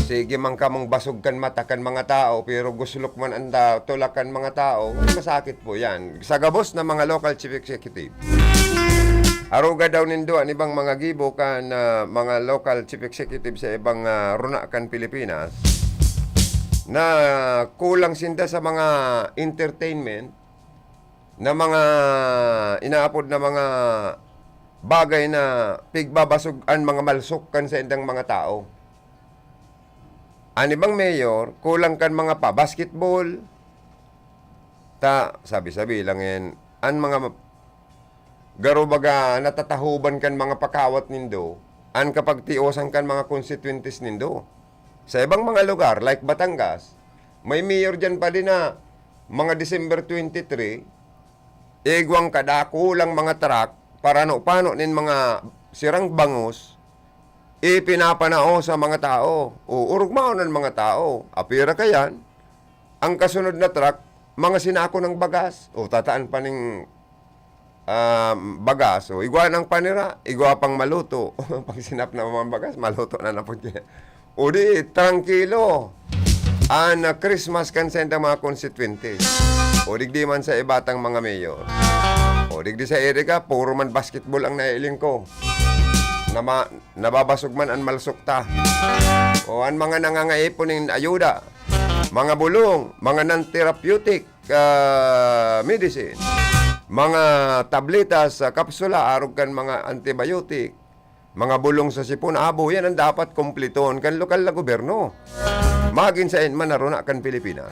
M: Sige man kamong basugkan matakan mga tao, pero guslok man anda tulakan mga tao, masakit po yan. Sa gabos na mga local chief executive. Aruga daw nindo ang ibang mga gibo kan mga local chief executive sa ibang runa kan Pilipinas na kulang sinda sa mga entertainment na mga inaapod na mga bagay na pigbabasugan mga malsok kan sa indang mga tao. Ani bang mayor, kulang kan mga pa basketball. Sabi-sabi lang yan, an mga garo baga natatahuban kan mga pakawat nindo, an kapag tiosan kan mga constituencies nindo. Sa ibang mga lugar, like Batangas, may mayor dyan pa din na mga December 23, igwang kadakulang mga truck para paano nin mga sirang bangus, ipinapanao sa mga tao. Urugmao ng mga tao. Apira kayan, ang kasunod na truck, mga sinako ng bagas. Tataan pa ng bagas. Igwa ng panira, igwa pang maluto. Pag sinap na mga bagas, maluto na napod niya. Di, tranquilo. Christmas kan sa mga constituentes. Digdi man sa ibatang mga mayor. Digdi sa Erika, puro man basketball ang nailing ko. Nababasog man ang malsukta. Ang mga nangangaipon ng ayuda. Mga bulong, mga non-therapeutic medicine. Mga tabletas, kapsula, arog kan mga antibiotic. Mga bulong sa sipon, abo, yan ang dapat kumplitoon kan lokal na gobyerno. Magin sa man naruna kan Pilipinas.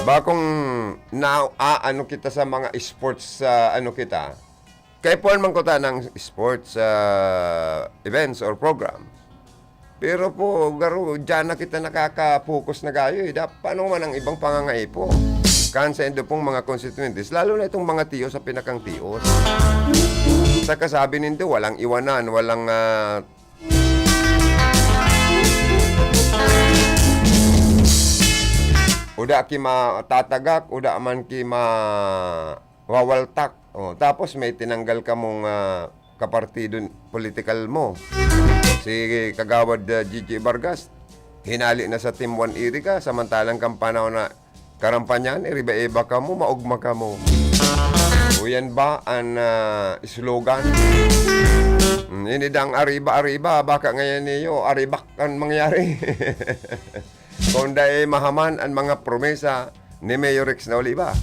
M: Bakong ano kita sa mga sports kita. Kaya po man ko ta ng sports events or programs. Pero po, garo, dyan na kita nakaka-focus na gayo. Paano man ang ibang pangangaipo? Kansa endo pong mga constituentes, lalo na itong mga tiyo sa pinakang tiyos. Sa kasabi nindo, walang iwanan, walang uda ki matatagak, uda man ki mawawaltak. Tapos may tinanggal ka mong kapartido political mo. Si Kagawad Gigi Vargas, hinali na sa Team 1 Iriga, samantalang kampanaw na karampanyan, iriba-iba ka mo, maugma ka mo. Yan ba ang slogan? Ini dang ariba-ariba, baka ngayon niyo, aribak ang mangyari. Kung dahil mahaman ang mga promesa ni Mayor Rex na Oliva.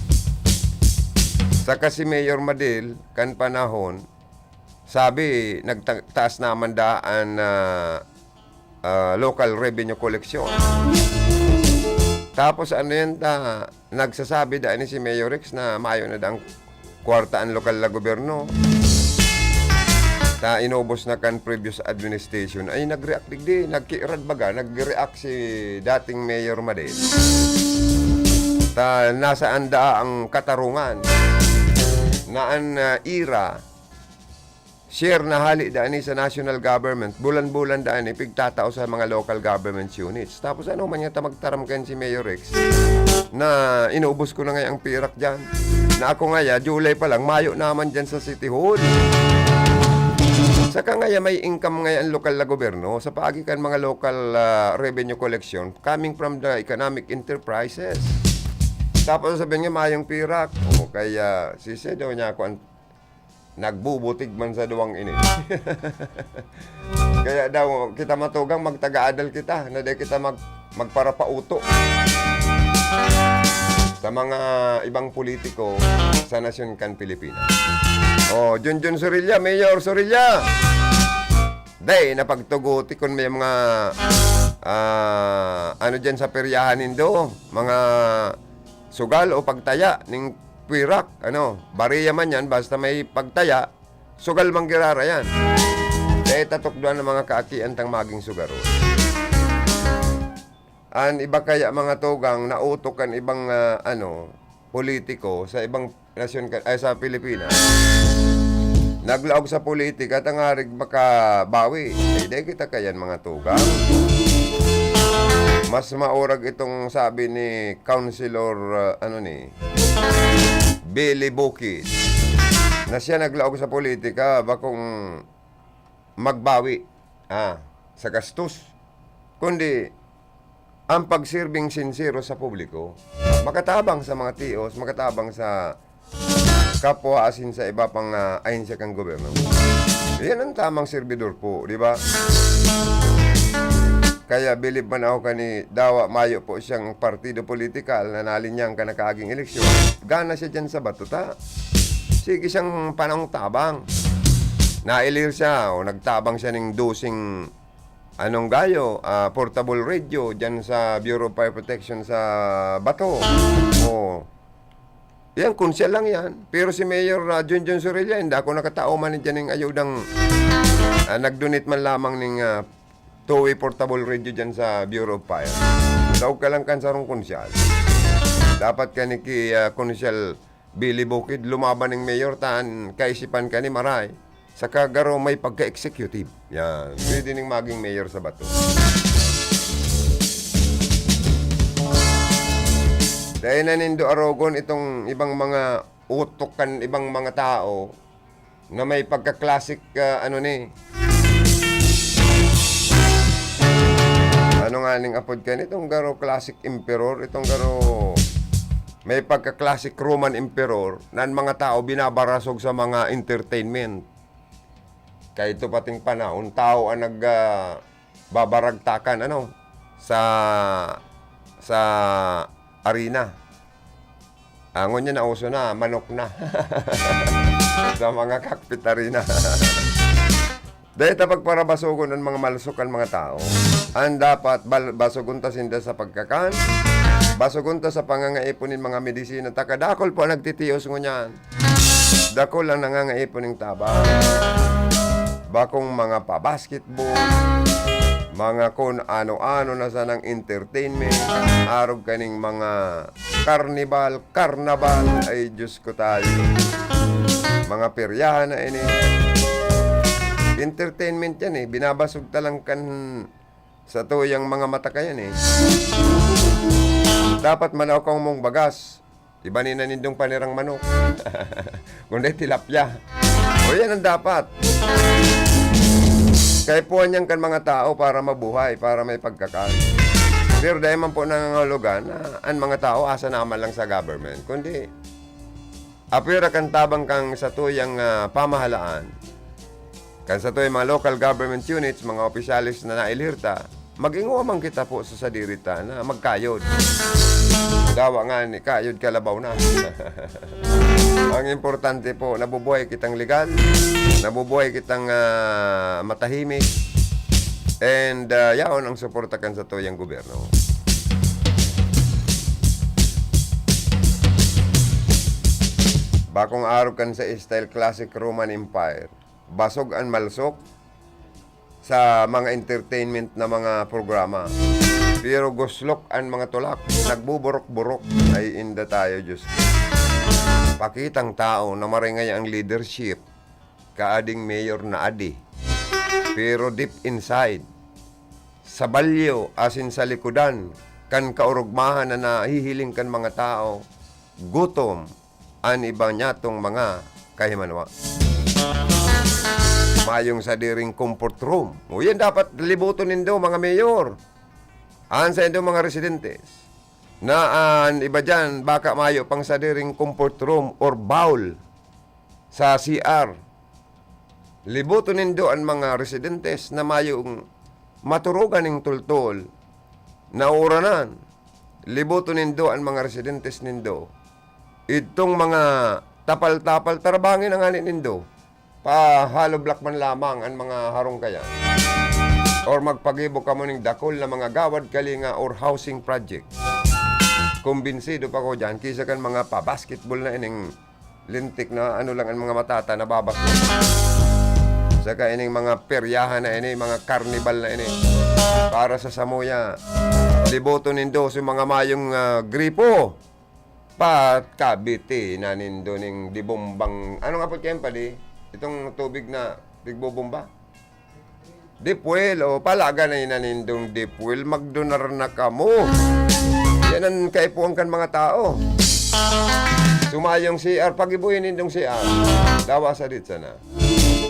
M: Saka si Mayor Madil, kan panahon, sabi, nagtaas na amandaan na local revenue collection. Tapos ano yan, nagsasabi daan ni si Mayor Rex na mayo na daang kwartaan lokal na gobyerno. Inubos na kan previous administration. Ay nag-react digdi, nagkirad baga, nag-react si dating Mayor Madel. Nasa anda ang katarungan na ang IRA share na hali daan sa national government, bulan-bulan daan pigtatao sa mga local government units. Tapos ano man yata magtaram kan si Mayor Rex na inubos ko na nga ang pirak dyan. Na ako nga July pa lang, Mayo naman dyan sa City Hall. Saka nga may income nga ang lokal na gobyerno sa paagikan mga local revenue collection coming from the economic enterprises. Tapos sabihin niya mayong pirak. O kaya sisi daw niya ako nagbubutig man sa duwang ini. Kaya daw kita matugang magtaga-adal kita na di kita magparapauto sa mga ibang politiko sa nasyon kan Pilipinas. Oh, Junjun Sorilla, Mayor Sorilla. Day, napagtuguti kon may mga ano dyan sa peryahan nindo, mga sugal o pagtaya ning pirak, bariya man yan, basta may pagtaya, sugal manggirara yan. Day, tatukduan ng mga kaakian tang maging sugaro. An iba kaya mga tugang nautok kan ibang politiko sa ibang nasyon sa Pilipinas. Naglaog sa politika tangarig makabawi. Hindi kita kayan mga tugang. Mas maurag itong sabi ni Councilor Billy Bukid na siya naglaog sa politika bakong magbawi sa gastos. Kundi ang pagsirbing sincero sa publiko, makatabang sa mga tios, makatabang sa kapwa asin sa iba pang ahensya kang gobyerno. Yan ang tamang servidor po, di ba? Kaya bilib man ako kani dawa mayo po siyang partido politikal na nalinyang ka nakaaging eleksyon. Gana siya dyan sa batuta. Sige siyang panang tabang. Nailir siya o nagtabang siya ng dosing portable radio dyan sa Bureau of Fire Protection sa Bato. Yan, kunsya lang yan. Pero si Mayor Junjun Sorilla, hindi ako nakatao man dyan ng ayudang nag-donate man lamang ng two-way portable radio dyan sa Bureau of Fire. Tawag ka lang kansarong kunsyal. Dapat ka ni Kunsyal Billy Bukid, lumaban ng Mayor, kaisipan ka ni Maray. Sa kagaro may pagka-executive. Yan. Pwede ning maging mayor sa Bato. Dahil nanindo arogon itong ibang mga utokan, ibang mga tao na may pagka-classic, ning apod ka nitong garo classic emperor, itong garo may pagka-classic Roman emperor na mga tao binabarasog sa mga entertainment. Kaya ito pating panahon, tao ang nagbabaragtakan sa arena. Angon niya na uso na, manok na. Sa mga cockpit arena. Dahil tapag para basugon ang mga malusukan mga tao, ang dapat basugon ta sinda sa pagkakan, basugon ta sa pangangaiponin mga medisina, takadakol po nagtitiyos ngunyan. Dakol lang nangangaiponing tabang. Bakong mga pa-basketball, mga kung ano-ano na sanang entertainment, arog kaning mga carnival, ay Diyos ko tayo. Mga peryahan na ini. Entertainment yan binabasog talang kan sa tuyang mga mata kayan Dapat manaw kang mong bagas. Iba ni nanindong panirang manok. Kundi tilapia. O yan ang dapat. Kaya po niyang kan mga tao para mabuhay, para may pagkakan. Pero dahil man po nangangahulugan na ang mga tao asa naman lang sa government. Kundi, apira kan tabang kang sa tuyang pamahalaan, kan sa tuyang mga local government units, mga opisyalis na nailirta, mag-ingo man kita po sa sadirita na magkayod. Dawa nga ni kayod kalabaw na. Ang importante po, nabubuhay kitang legal, nabubuhay kitang matahimik, and yaon ang suportakan sa tuyang gobyerno. Bakong araw kan sa style classic Roman Empire, basog ang malsok sa mga entertainment na mga programa. Pero guslok ang mga tulak, nagbuburok-burok, ay inda tayo, Diyos. Pakitang tao na maringay ang leadership, kaading mayor na adi. Pero deep inside, sa balyo, asin sa likudan, kan kaurugmahan na nahihiling kan mga tao, gutom, an iba niya tong mga kahimanwa. Mayong sa diring comfort room. O yan dapat libuton nindo mga mayor. An sa indo mga residentes. Na an iba dyan, baka mayo pang sa diring comfort room or bowl sa CR. Libuton nindo ang mga residentes na mayong maturugan ng tultol na uranan. Libuton nindo ang mga residentes nindo. Itong mga tapal-tapal tarabangin ang anin nindo. Halo block man lamang ang mga harong kaya. Or magpagibo ka mo ng dakol na mga gawad kalinga or housing project. Kumbinsido pa ko dyan, kisa kan mga pa-basketball na ining lintik na ano lang ang mga matata na babasok. Saka ining mga peryahan na ini, mga carnival na ini. Para sa Samoya, liboto nindo sa mga mayong gripo. Pat kabiti na nindo ning dibombang, ano nga po kayong pali? Itong tubig na bigbobomba. Dipwel, o palaga na inanindong dipwel, magdonar na kamo. Yan ang kaipuan kan mga tao. Sumayong CR, pag-ibuhin nindong CR. Dawa sa dit sana.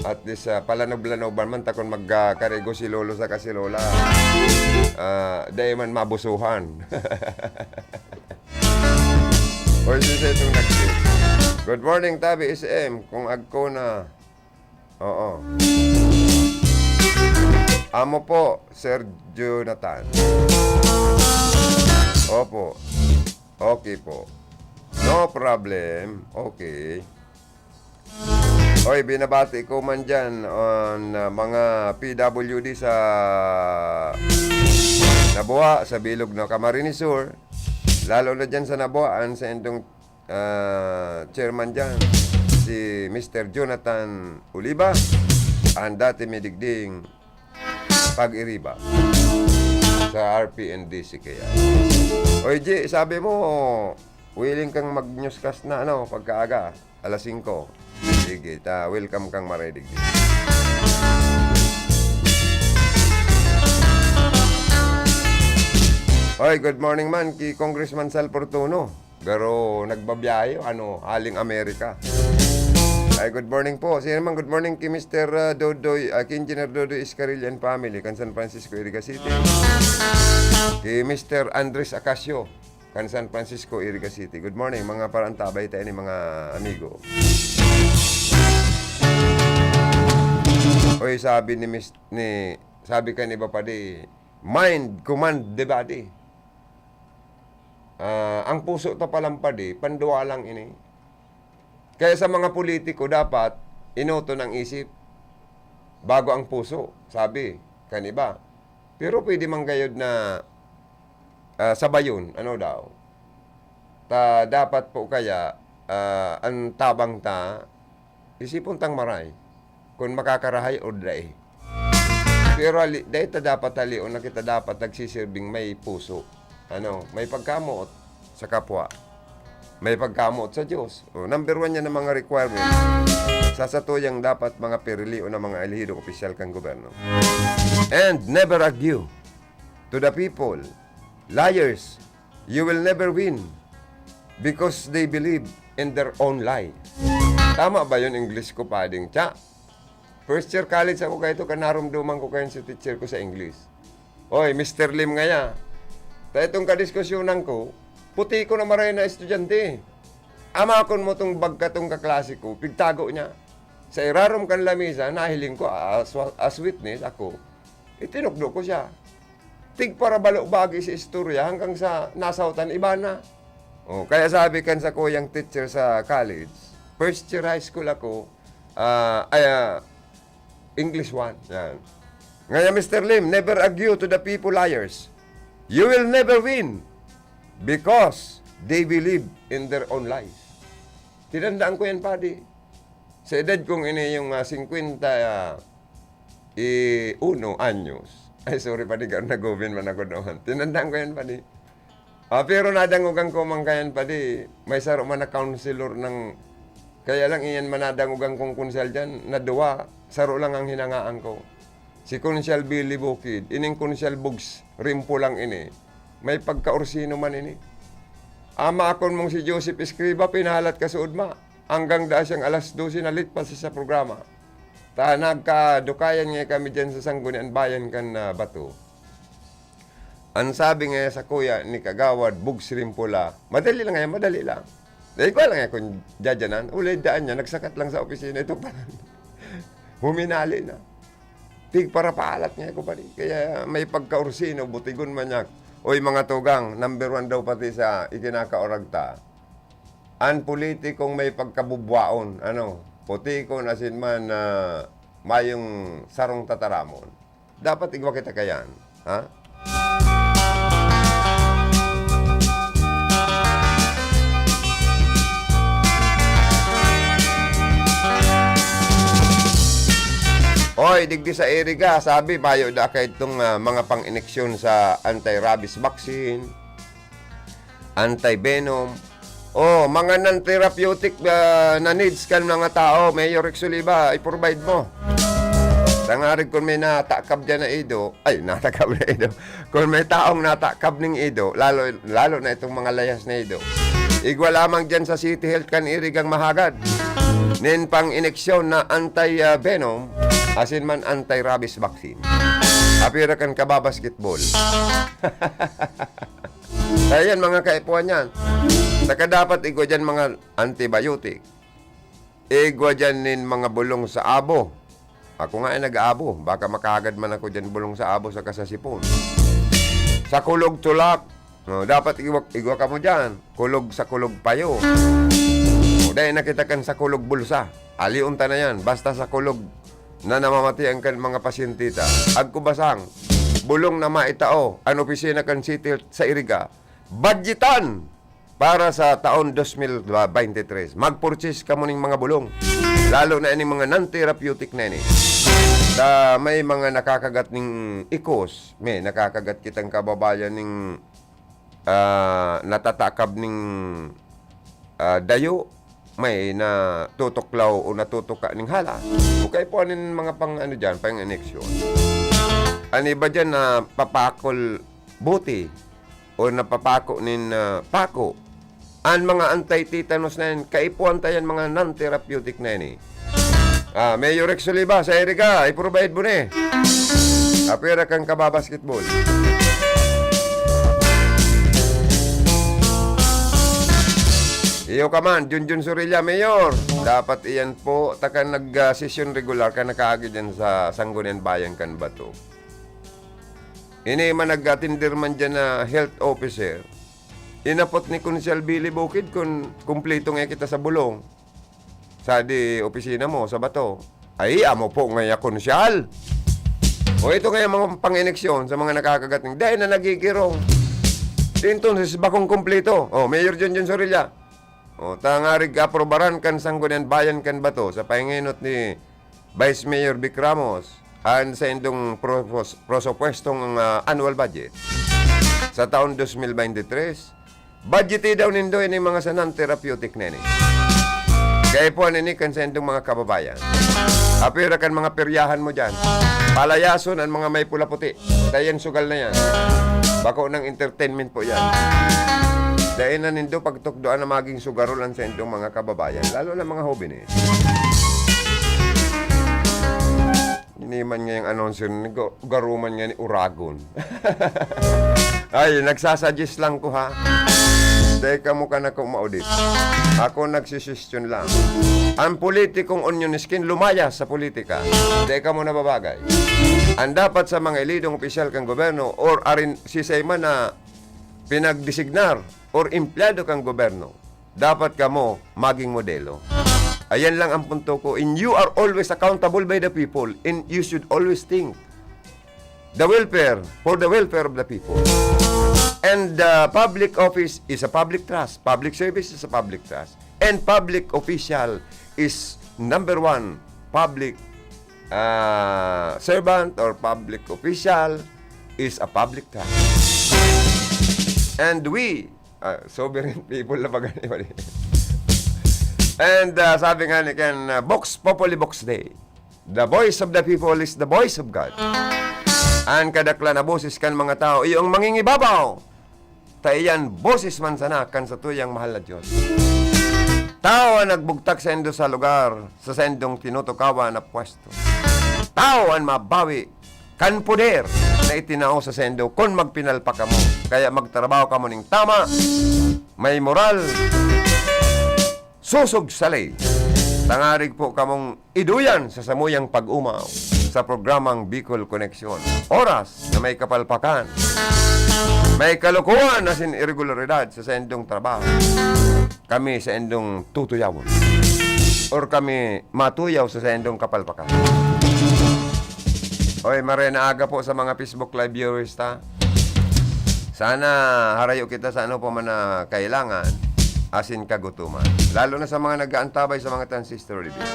M: At least palanob-lanoban man takon magkarigo si lolo sa kasilola. Dahil man mabusuhan. Or siya itong nag-tip. Good morning, Tabi SM. Kung agko na... Oo. Amo po, Sir Jonathan. Opo. Okay po. No problem. Okay. Oy, binabati ko man dyan on mga PWD sa Nabuha, sa Bilog na Camarines Sur. Lalo na dyan sa Nabuhaan, sa indong chairman dyan, si Mr. Jonathan Oliva, ang dati may digding pag-iriba sa RPNDC kaya. Oy, G, sabi mo, willing kang mag-newscast na, pagkaaga, alas 5. Sige, welcome kang maridig. Oy, good morning man ki Congressman Sal Portuno. Pero nagbabiyahe, haling Amerika. Ay, good morning po. Sino naman good morning ki Mr. Dodoy, ki Engineer Dodoy Iscaril and family, kan San Francisco, Iriga City. Ki Mr. Andres Acacio, kan San Francisco, Iriga City. Good morning, mga parantabay tayo ni mga amigo. Oy, sabi sabi ka ni Bapadi, mind command the body. Ang puso ta palampadi, panduwa lang ini. Kaya sa mga politiko dapat inoto ng isip bago ang puso, sabi kaniba. Pero pwede man gayod na sabayon, daw. Dapat po kaya ang tabang ta isipon tang maray kung makakarahay o dai. Pero dahil dapat talion na kita dapat nagsisirbing may puso. May pagkamuot sa kapwa. May pagkamuot sa Diyos. Number 1 yan ng mga requirement. Sa satuyang dapat mga perili o ng mga elihidong opisyal kang gobyerno. And never argue to the people. Liars, you will never win because they believe in their own lie. Tama ba yun English ko, pading? First year college ako kayo ito, kanarumduman ko kayo sa teacher ko sa English. Oy, Mr. Lim nga ya. Itong kadiskusyonan ko, puti ko na maray na estudyante. Amakon mo itong bagka itong kaklase ko, pigtago niya. Sa irarom kan lamisa, nahiling ko as witness ako, itinukdo ko siya. tig para balo bagi sa istorya hanggang sa nasautan iba na. Kaya sabi kan sa kuyang teacher sa college, first year high school ako, English 1. Yan. Ngayon, Mr. Lim, never argue to the people liars. You will never win because they believe in their own lies. Tinandaan ko yan, Padi. Sa edad kong ini yung 51 anyos. Ay, sorry, Padi, nag-govin man ako doon. Tinandaan ko yan, Padi. Pero nadangugan ko man kayan, Padi. May saro man na counselor ng... Kaya lang iyan manadangugan kong kunsel dyan, na duwa, saro lang ang hinangaan ko. Si Kunsel Billy Bukid, ining Kunsel Bugs, rimpo lang ini. May pagka-orsino man ini. Ama akon mong si Joseph Escriba, pinahalat ka sa udma. Hanggang da siyang alas 12 na litpas sa programa. Nagkadukayan nga kami dyan sa Sanggunian Bayan kan Bato. Ang sabi nga sa kuya ni Kagawad, Bugs Rimpula, madali lang nga, madali lang. Dahil ko lang nga kung dядyanan, ulay daan niya, nagsakat lang sa opisina, ito pa. Huminali na. Tig para paalat niya ko pa rin. Kaya may pagka-ursino, butigon man niya. Oy mga tugang, number 1 daw pati sa ikinakaoragta. Ang politikong may pagkabubwaon, putikon asin man mayong sarong tataramon. Dapat igwa kita kayan. Ha? Oy, digdi sa Iriga, sabi, bayo da ka itong mga pang-ineksyon sa anti-rabies vaccine, anti-venom, mga non-therapeutic na needs kan mga tao, Mayor Rex Oliva, i-provide mo. Tangarig kung may natakab dyan na ido, kung may taong natakab ng ido, lalo na itong mga layas na ido, igwa lamang dyan sa City Health kan Irigang mahagad, nin pang-ineksyon na anti-venom, asin man anti-rabies vaccine. Apira kan kababasketball. Ayan mga kaipuan yan. Saka dapat igwa dyan mga antibiotic. Igwa dyan nin mga bulong sa abo. Ako nga ay nag-abo. Baka makagad man ako dyan bulong sa abo sa kasasipon. Sa kulog tulak. Dapat igwa ka mo dyan. Kulog sa kulog payo. Dahil nakita kan sa kulog bulsa. Aliunta na yan. Basta sa kulog na namamati ang kan mga pasyentita. Agkubasang, bulong na maitao, ang opisina kan City sa Iriga, budgetan para sa taon 2023. Mag-purchase ka mo ng mga bulong. Lalo na ining mga non-therapeutic na ini. May mga nakakagat ng ikos, may nakakagat kitang kababayan ng natatakab ng dayo, may na tutuklaw o natutuka ng hala. Okay po anin mga pang dyan, pang ineksyon. Ano ba dyan na papakol buti o napapako nin pako? Ang mga anti-tetanus na yan, kaipuan tayan mga non-therapeutic na yan Mayor Rex Oliva, sa Iriga, i-provide mo na Apira kang kababasketball. Iyo ka man, Junjun Surilla, Mayor. Dapat iyan po, taka nag-session regular ka nakaagi dyan sa Sanggunian Bayan kan Bato. Ini man nag-atindir man dyan na health officer. Inapot ni Kunsel Billy Bukid kung kumpleto nga kita sa bulong. Sa di opisina mo, sa Bato. Ay, amo po nga Kunsel. O ito nga mga pang-ineksyon sa mga nakakagat ng dahil na nagigirong. Tinton sa bakong kumpleto. Mayor Junjun Surilla. Tangarig aprobaran kan Sanggunian Bayan kan Bato sa pahinginot ni Vice Mayor Vic Ramos sa indong prosopwestong annual budget sa taon 2023. Budgeti daw nindo ini mga sa non-therapeutic na ini. Kaya po ini kan sa indong mga kababayan. Apira kan mga peryahan mo dyan. Palayason ang mga may pula puti. Tayan sugal na yan. Bako ng entertainment po yan. Dahil na nindo pagtukdoan na maging sugarulan sa indong mga kababayan, lalo na mga hobinis. Hindi man nga yung announcer ni garuman nga ni Uragon. Ay, nagsasuggest lang ko ha. Teka mo ka na kung ma-audit. Ako nagsisustyon lang. Ang politikong onion skin lumayas sa politika. Teka mo na babagay. Ang dapat sa mga elidong opisyal kang gobyerno or arin si man na pinagdesignar or empleyado kang gobyerno, dapat kamo maging modelo. Ayan lang ang punto ko. And you are always accountable by the people, and you should always think the welfare, for the welfare of the people. And public office is a public trust. Public service is a public trust. And public official is number one. Public servant or public official is a public trust. And we, sovereign people na ba ganyan? And sabi nga ni Ken, Vox Populi Vox Dei. The voice of the people is the voice of God. Ang kadaklan na boses kan mga tao, iyong mangingibabaw. Taiyan, boses man sana kan sa tuyang mahal na Diyos. Tao ang nagbugtak sa endo sa lugar, sa sendong tinutukawan na pwesto. Tao ang mabawi, kan poder na itinao sa sendo kung magpinalpa ka mo. Kaya magtrabaho ka mo ning tama, may moral, susog salay. Tangarig po kamong iduyan sa samuyang pag-umaw sa programang Bicol Connection. Oras na may kapalpakan, may kalukuhan na sin irregularidad sa sendong trabaho. Kami sa endong tutuyawon or kami matuyaw sa sendong kapalpakan. Oy, marena aga po sa mga Facebook Live viewers ta. Sana harayo kita sa ano po man na kailangan asin kagutuman. Lalo na sa mga nag-aantabay sa mga transistor review.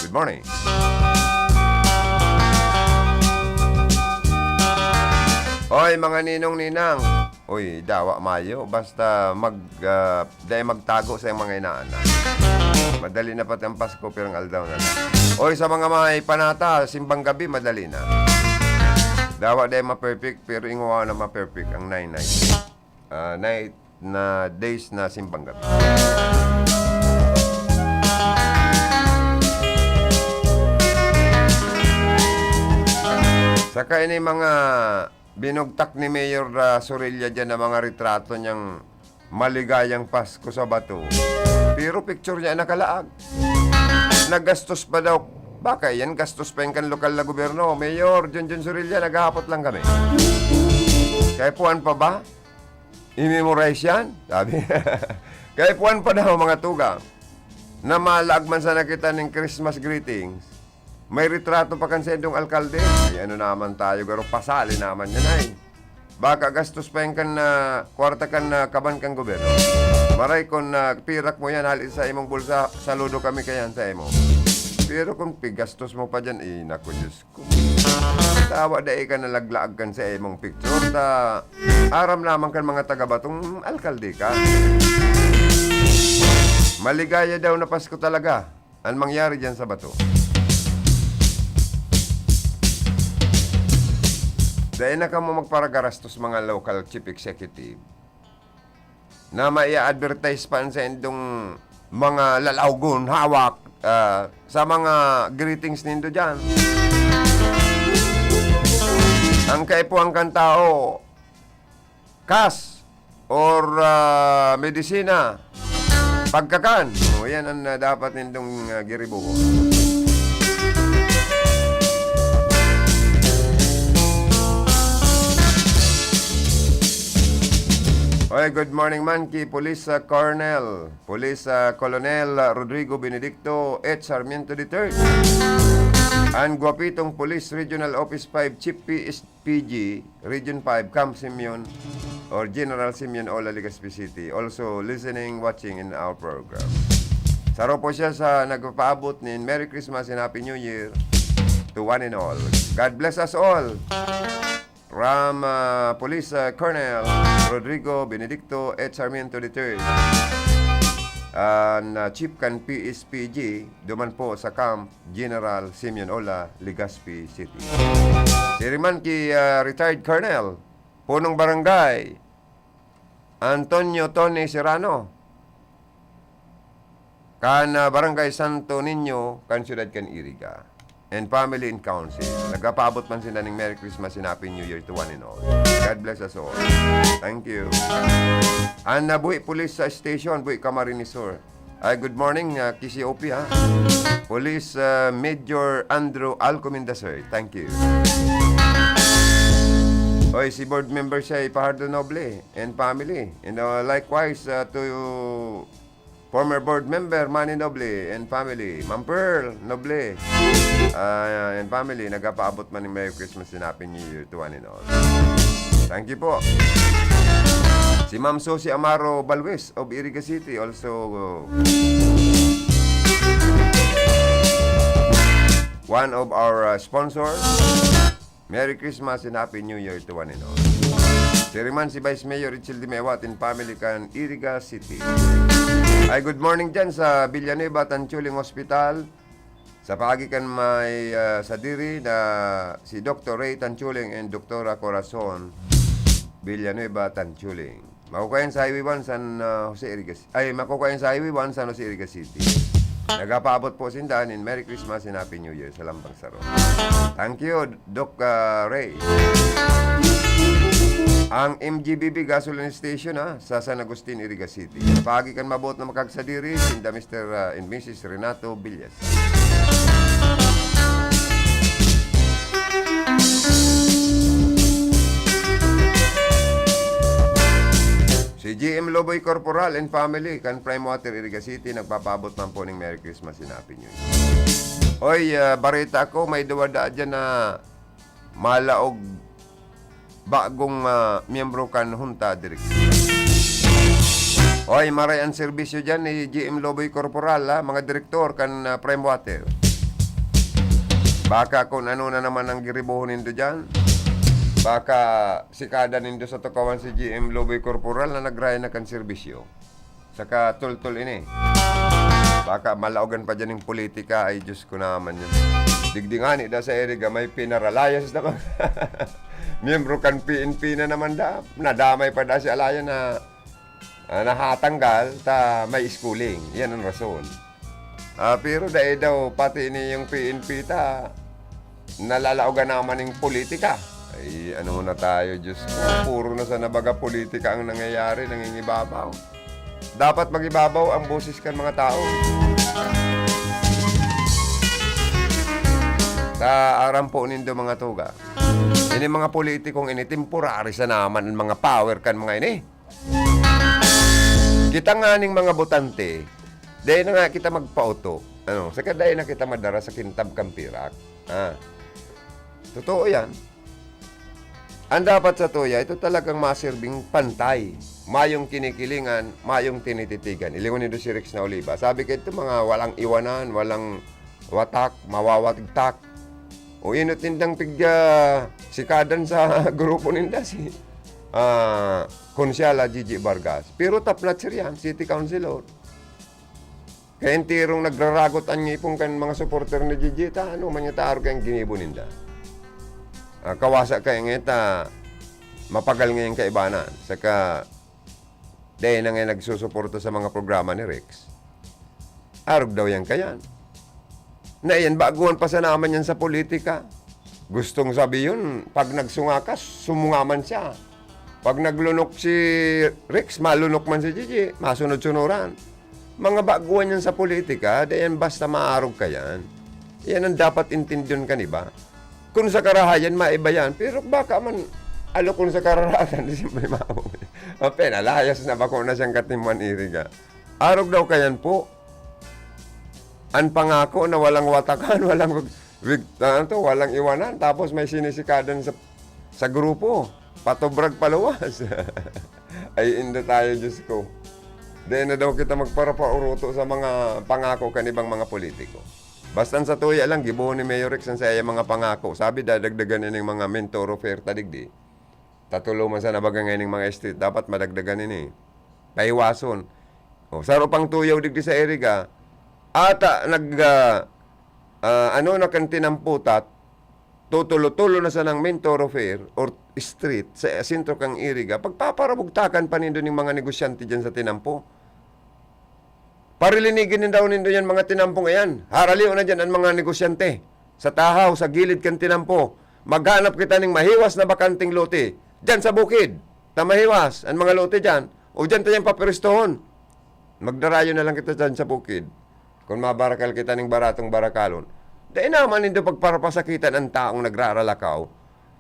M: Good morning. Oy, mga ninong-ninang. Oy, dawa mayo. Basta dahil magtago sa mga inaanak. Madali na pati ang Pasko, pero ang aldaw na lang. Oy, sa mga may panata, simbang gabi, madali na. Dawa dahil ma-perfect, pero ingawa na ma-perfect ang night na days na simbang gabi. Saka ini mga binugtak ni Mayor Sorilla dyan na mga retrato niyang maligayang Pasko sa bato. Pero picture niya nakalaag. Nagastos pa daw. Baka yan, gastos pa yung kan lokal na gobyerno. Mayor John Sorilla, naghahapot lang kami. Kaya puwan pa ba? I-memorize yan? Sabi. Kaya puwan pa daw mga tugang na malagman sa nakita ng Christmas greetings. May retrato pa kan sa endong alkalde. Ay ano naman tayo, pero pasali naman yan ay. Baka gastos pa yung kan kwarta kan kaban kang gobyerno. Maray kung pirak mo yan, halit sa imong bulsa, saludo kami kayan sa imo. Pero kung pigastos mo pa dyan, naku Diyos ko. Tawa dahi ka nalaglaag kan sa imong picture. Aram naman kan mga taga-batong alkalde ka. Maligaya daw na Pasko talaga ang mangyari dyan sa bato. Dahil na ka mo magparagarastos mga local chief executive na maia-advertise pa sa endong mga lalawgon, hawak sa mga greetings nindo dyan. Ang kaipuang kang tao, cash or medisina, pagkakan. O yan ang dapat nindong giribuho. Oy, good morning man kay Police Colonel Colonel Rodrigo Benedicto H. Sarmiento III. Ang guwapitong Police Regional Office 5 Chief PSPG Region 5 Camp Simeon or General Simeon Ola, Legazpi City, also listening, watching in our program. Saro po siya sa nagpapaabot ni Merry Christmas and Happy New Year to one and all. God bless us all. From Police Colonel Rodrigo Benedicto H. Sarmiento III and Chief kan PSPG duman po sa Camp General Simeon Ola, Legazpi City. Siriman ki retired Colonel Punong Barangay Antonio Tony Serrano kan Barangay Santo Niño kan Ciudad kan Iriga and family and council. Nagpapaabot man sila ng Merry Christmas and Happy New Year to one and all. God bless us all. Thank you. And Buhi Police Station, Buhi Camarines Sur. Good morning, KCOP ha. Police Major Andrew Alcomenda sir. Thank you. Oy, si board member siya Fajardo Noble and family. And likewise to former board member Manny Noble and family. Ma'am Pearl Noble and family. Nagpaabot man ng Merry Christmas and Happy New Year to one and all. Thank you po. Si Ma'am Sosi Amaro Balwes of Iriga City also one of our sponsors. Merry Christmas and Happy New Year to one and all. Siriman si Vice Mayor Richel Dimewat in family kan Iriga City. Ay, good morning dyan sa Villanueva Tanchuling Hospital. Sa pagi kan may sa diri na si Dr. Ray Tanchuling and Dr. Corazon Villanueva Tanchuling. Makukayan sa Highway 1 San Jose Iriga City. Ay, makukayan sa Highway 1 San Jose Iriga City. Nagapaabot po sindahan in Merry Christmas and Happy New Year sa Lambang Saro. Thank you, Doc Ray. Ang MGBB Gasoline Station sa San Agustin, Iriga City. Pagi kan mabot na makagsadiri, sinda Mr. and Mrs. Renato Villas. Si GM Loboy Corporal and family kan Prime Water Iriga City nagpapabot man po ng Merry Christmas and Happy New Year. Oy, barita ko may duwada dyan na malaog bagong miyembro kan Junta Directive. Oy, marayan serbisyo dyan ni GM Loboy Corporal mga direktor kan Prime Water. Baka kung ano na naman ang giribuhin nindo dyan. Baka sikada nindo sa tukawan si GM Loboy Corporal na nagraya na kan serbisyo. Saka tul-tul ini. Baka malaogan pa dyan ng politika. Ay, Diyos ko naman yun. Digdingani da sa Iriga, may pinaralayas naman. Miyembro kan PNP na naman da. Nadamay pa da si Alaya na nahatanggal ta may schooling. Yan ang rason. Pero dahil daw pati ini yung PNP ta nalalaogan naman ng politika. Ay, ano na tayo, Diyos ko. Puro na sa nabaga politika ang nangyayari, nangingibabaw. Dapat magibabaw ang boses kan mga tao. Sa aram po nindo mga tuga. Ini mga politikong ini, temporary sa naman mga power kan mga ini. Kita nga ning mga botante, dahil na nga kita magpauto. Saka dahil na kita madara sa kintab kampirak. Totoo yan. Ang dapat sa tuya, ito talagang masirbing pantay. Mayong kinikilingan, mayong tinititigan. Ilingon nito si Rex na Oliva. Sabi ko ito mga walang iwanan, walang watak, mawawatigtak. O inot nindang pigya sikadan sa grupo ninda si Konsyala Gigi Vargas. Pero taplat sir yan, City Councilor. Kaya tirong nagraragot ang ipong kan mga supporter ni Gigi, ano man yung taaro kayong ginibo ninda. Kawasa kayo ngeta mapagal ngayon kaibanan. Saka dahil na ngayon nagsusuporto sa mga programa ni Rex. Arog daw yan kayan. Na yan, baguhan pa sa naman yan sa politika. Gustong sabi yun, pag nagsungakas, sumungaman siya. Pag naglunok si Rex, malunok man si Gigi, masunod-sunuran. Mga baguhan yan sa politika, dahil basta maarog ka yan. Yan ang dapat intindihan ka, ba? Kung sa karahayan, maiba yan. Pero baka man, kung sa karahayan, siyempre maawag. Penalayas na bako na siyang katimuan Iriga. Arog daw kayan po. Ang pangako na walang watakan, walang iwanan. Tapos may sinisikadan sa grupo. Patobrag paluwas. Ay, hindi tayo, Diyos ko. Dahil na daw kita magparapauruto sa mga pangako kanibang mga politiko. Bastan sa tuya lang, gibuhon ni Mayor Rex ang saya mga pangako. Sabi, dadagdagan ng mga mentor oferta digdi. Tatulo man sa nabaga ngayon ng mga street, dapat madagdagan ini. Paiwason. Saro pang tuyaw digdi sa Iriga. Ata, na kan tinamputat, tutulo-tulo na sa ng mentor offer or street sa sentro kang Iriga. Pagpaparabugtakan pa nindo ng mga negosyante dyan sa tinampo. Parilinigin din daw nindo yan mga tinampo ngayon. Haraliw na dyan ang mga negosyante. Sa tahaw, sa gilid kan tinampo. Maghanap kita ng mahiwas na bakanting lote. Dyan sa bukid. Na mahiwas. Ang mga lote dyan. O dyan tayong papiristohon. Magdarayo na lang kita dyan sa bukid. Kung mabarakal kita ng baratong barakalon. Dahil naman nindo pagparapasakitan ang taong nagraralakaw.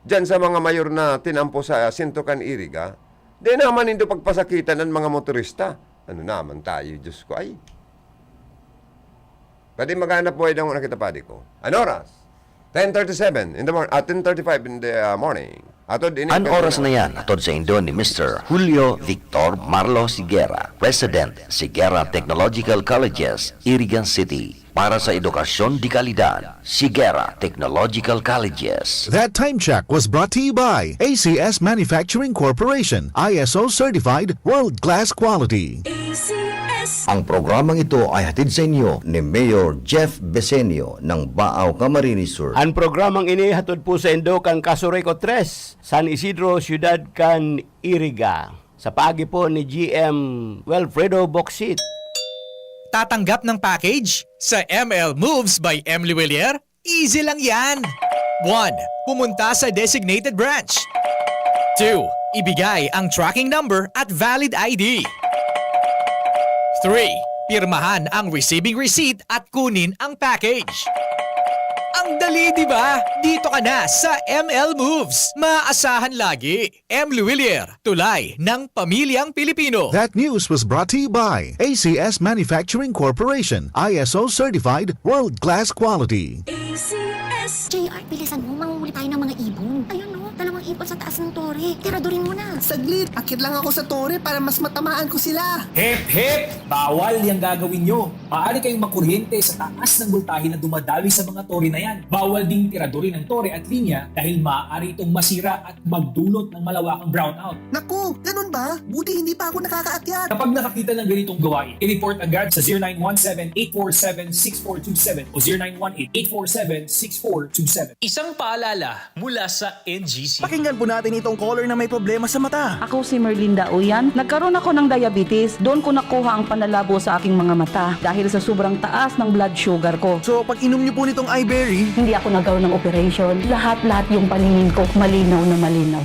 M: dyan sa mga mayor na tinampo sa Sintukan Iriga, di naman hindi pagpasakitan ng mga motorista. Ano naman tayo, Diyos ko, ay. Pwede maghanap buhay daw na kita, padi ko. Ano oras? 10:37 in the morning, 10:35 in the morning.
B: An oras na yan, atod sa Indo ni Mr. Julio Victor Marlo Sigera, President, Sigera Technological Colleges, Irigan City. Para sa edukasyon di kalidad, Sigera Technological Colleges.
C: That time check was brought to you by ACS Manufacturing Corporation, ISO certified world-class quality.
B: Ang programang ito ay hatid sa inyo ni Mayor Jeff Besenio ng Baaw, Camarines Sur.
P: Ang programang ini hatod po sa Indo kan Casureco 3, San Isidro, Ciudad kan Iriga. Sa paagi po ni GM Wilfredo Boxit.
Q: Tatanggap ng package sa ML Moves by Emily Willier? Easy lang yan! 1. Pumunta sa designated branch. 2. Ibigay ang tracking number at valid ID. 3. Pirmahan ang receiving receipt at kunin ang package. Ang dali, di ba? Dito ka na sa ML Moves. Maaasahan lagi. Emily Willier, tulay ng pamilyang Pilipino.
C: That news was brought to you by ACS Manufacturing Corporation, ISO certified world-class quality.
I: JR, bilisan mo, manguhuli tayo ng mga ibon. Ayun no, dalawang ibon sa taas ng tore. Tiradurin mo na.
K: Saglit, akit lang ako sa tore para mas matamaan ko sila.
R: Hep, hep! Bawal yung gagawin nyo. Maaari kayong makuryente sa taas ng voltahe na dumadawi sa mga tore na yan. Bawal ding tiradurin ng tore at linya dahil maaari itong masira at magdulot ng malawakang brownout.
K: Naku, ganun ba? Buti hindi pa ako nakakaakyat.
R: Kapag nakakita ng ganitong gawain, i-report agad sa 0917-847-6427 o 0918-847-6427.
Q: Isang paalala mula sa NGC.
K: Pakinggan po natin itong caller na may problema sa mata.
S: Ako si Merlinda Uyan. Nagkaroon ako ng diabetes. Doon ko nakuha ang panlalabo sa aking mga mata dahil sa sobrang taas ng blood sugar ko.
K: So, pag inom niyo po nitong iBerry,
S: hindi ako nagkaroon ng operation. Lahat-lahat yung paningin ko malinaw na malinaw.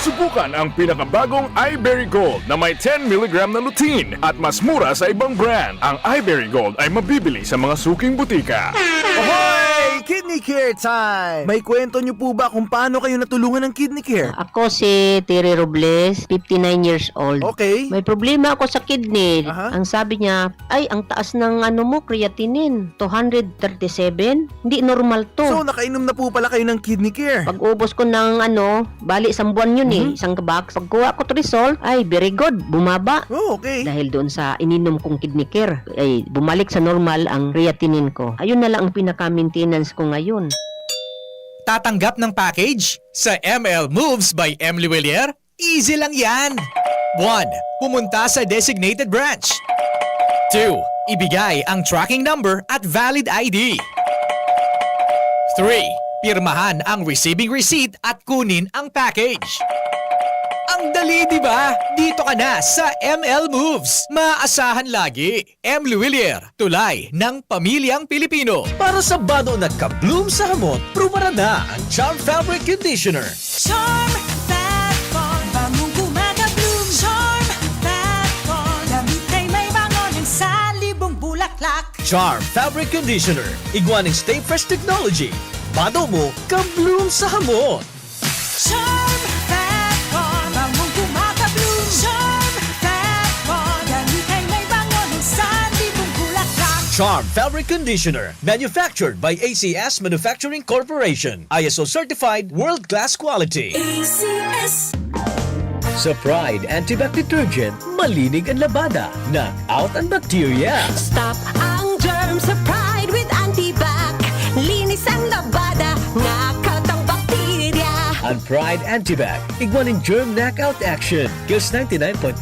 C: Subukan ang pinakabagong iBerry Gold na may 10 mg na lutein at mas mura sa ibang brand. Ang iBerry Gold ay mabibili sa mga suking butika.
K: Ahoy! Kidney Care time! May kwento niyo po ba kung paano kayo natulungan ng Kidney Care?
T: Ako si Terry Robles, 59 years old.
K: Okay.
T: May problema ako sa kidney. Ang sabi niya, ay, ang taas ng creatinine, 237. Hindi normal to.
K: So, nakainom na po pala kayo ng Kidney Care?
T: Pag ubos ko ng bali isang buwan yun isang box. Pagkuha ko to result, ay, very good, bumaba.
K: Oh, okay.
T: Dahil doon sa ininom kong Kidney Care, ay, bumalik sa normal ang creatinine ko. Ayun na lang ang pinaka-maintenance ko ngayon.
Q: Tatanggap ng package sa ML Moves by Emily Willier? Easy lang yan! 1. Pumunta sa designated branch. 2. Ibigay ang tracking number at valid ID. 3. Pirmahan ang receiving receipt at kunin ang package. Ang dali, di ba? Dito ka na sa ML Moves. Maaasahan lagi. Emily Willier, tulay ng pamilyang Pilipino. Para sa bano nagka-bloom sa hamot, prumara na ang Charm Fabric Conditioner.
I: Charm Fat Bond, bangong kumaka-bloom. Charm Fat Bond, damit ay may bango ng salibong bulaklak.
A: Charm Fabric Conditioner. Iguaning Stay Fresh Technology. Bado mo, ka-bloom sa hamot.
I: Charm Fat Bond, bangong kumaka-bloom. Charm Fat Bond, damit ay may bango ng salibong bulaklak.
A: Charm Fabric Conditioner. Manufactured by ACS Manufacturing Corporation. ISO certified world-class quality.
I: ACS.
A: Sa Pride Antibac Detergent, malinig ang labada. Knock out ang bacteria.
I: Stop ang germs sa Pride with Antibac. Linis ang labada, knockout ang bakterya.
A: Ang Pride Antibac, iguaning germ knockout action. Kills 99.9%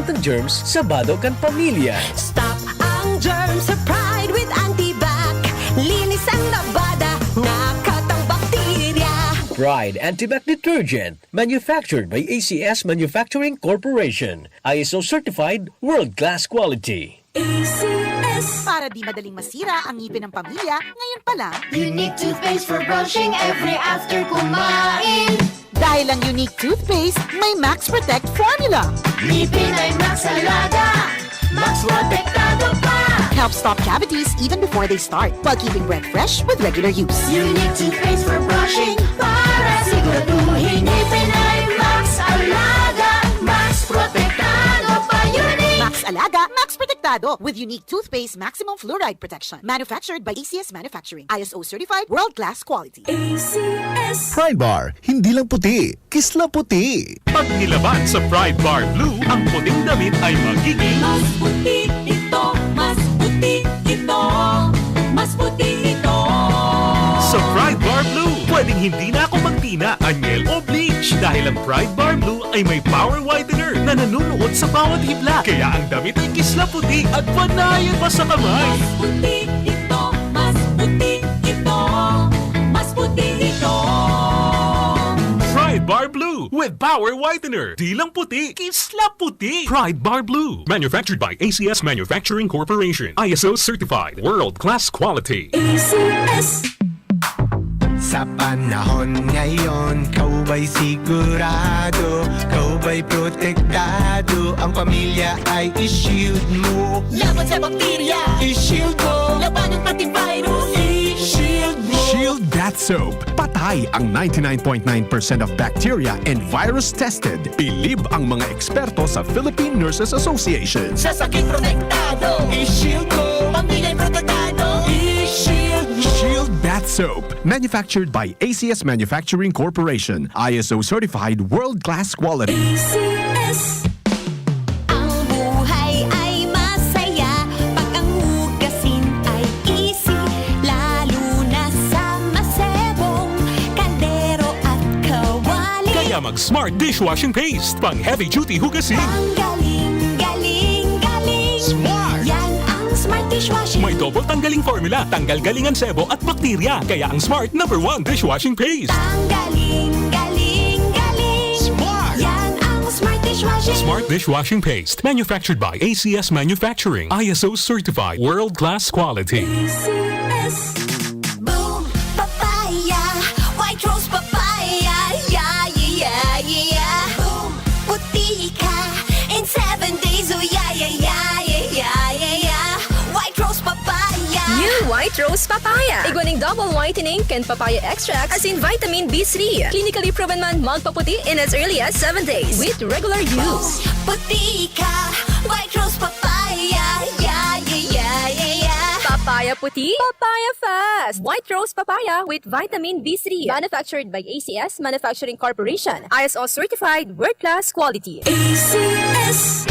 A: ng germs sa bado kan pamilya.
I: Stop ang germs sa Pride with Antibac. Linis ang labada, knockout ang bakterya.
A: Pride Antibac Detergent. Manufactured by ACS Manufacturing Corporation. ISO certified world-class quality.
H: ACS. Para di madaling masira ang ngipin ng pamilya, ngayon pa lang,
I: Unique toothpaste for brushing every after kumain.
H: dahil ang unique toothpaste, may Max Protect formula.
I: Ngipin ay Max Alaga, Max Protektado pa.
H: Helps stop cavities even before they start, while keeping breath fresh with regular use.
I: Unique toothpaste for brushing para siguro.
D: Siguraduhin ipinay Max Alaga, Max Protektado pa Unique.
H: Max Alaga, Max Protectado with unique toothpaste maximum fluoride protection. Manufactured by ACS Manufacturing. ISO certified world-class quality.
D: ACS.
C: Pride Bar, hindi lang puti, kisla puti.
J: Pag nilaban sa Pride Bar Blue, ang puting damit ay magiging
D: Mas puti ito, mas puti ito, mas puti ito.
J: sa Pride Bar Blue. Pwedeng hindi na ako magtina, anyel o bleach dahil ang Pride Bar Blue ay may power whitener na nanunuot sa bawat hibla. Kaya ang damit ay kisla puti at panayan pa sa kamay.
D: Mas puti ito, mas puti ito, mas puti ito.
J: Pride Bar Blue with power whitener. Di lang puti, kisla puti. Pride Bar Blue. Manufactured by ACS Manufacturing Corporation. ISO certified. World-class quality.
D: ACS.
U: Sa panahon ngayon, kau ba'y sigurado? Kau ba'y protektado? Ang pamilya ay i-shield mo.
D: Laban sa bakterya,
U: I-shield mo.
D: laban ng pati virus, i-shield mo.
C: Shield Bath Soap. Patay ang 99.9% of bacteria and virus tested. Bilib ang mga eksperto sa Philippine Nurses Association.
D: Sa sakit protektado,
U: I-shield mo.
D: pamilya'y protektado, i-shield mo.
C: Shield Bath Soap. Manufactured by ACS Manufacturing Corporation. ISO certified world-class quality.
D: ACS.
I: Ang buhay ay masaya pag ang hugasin ay easy, lalo na sa masebong kaldero at kawali.
J: Kaya mag-Smart Dishwashing Paste. Pang heavy-duty hugasin.
I: Ang galing, galing, galing.
J: Smart!
I: Yan ang Smart Dishwashing.
J: May double tanggaling formula. Tanggal galing ang sebo at bakterya. Kaya ang Smart #1 Dishwashing Paste.
I: Ang galing, galing, galing.
J: Smart!
I: Yan ang Smart Dishwashing.
J: Smart Dishwashing Paste. Manufactured by ACS Manufacturing. ISO certified. World-class quality.
D: ACS.
I: Boom, papaya, white rose papaya, yeah, yeah, yeah. Boom, puti ka in 7 days, oh yeah, yeah, yeah, yeah, yeah, yeah. White rose papaya.
L: New White Rose Papaya. Iguaning double whitening and papaya extract as in vitamin B3. Clinically proven man magpaputi in as early as 7 days with regular use.
I: Puti ka, white rose papaya, yeah, yeah, yeah, yeah, yeah.
L: Papaya puti, papaya fast. White Rose Papaya with vitamin B3. Manufactured by ACS Manufacturing Corporation. ISO certified world-class quality.
D: ACS.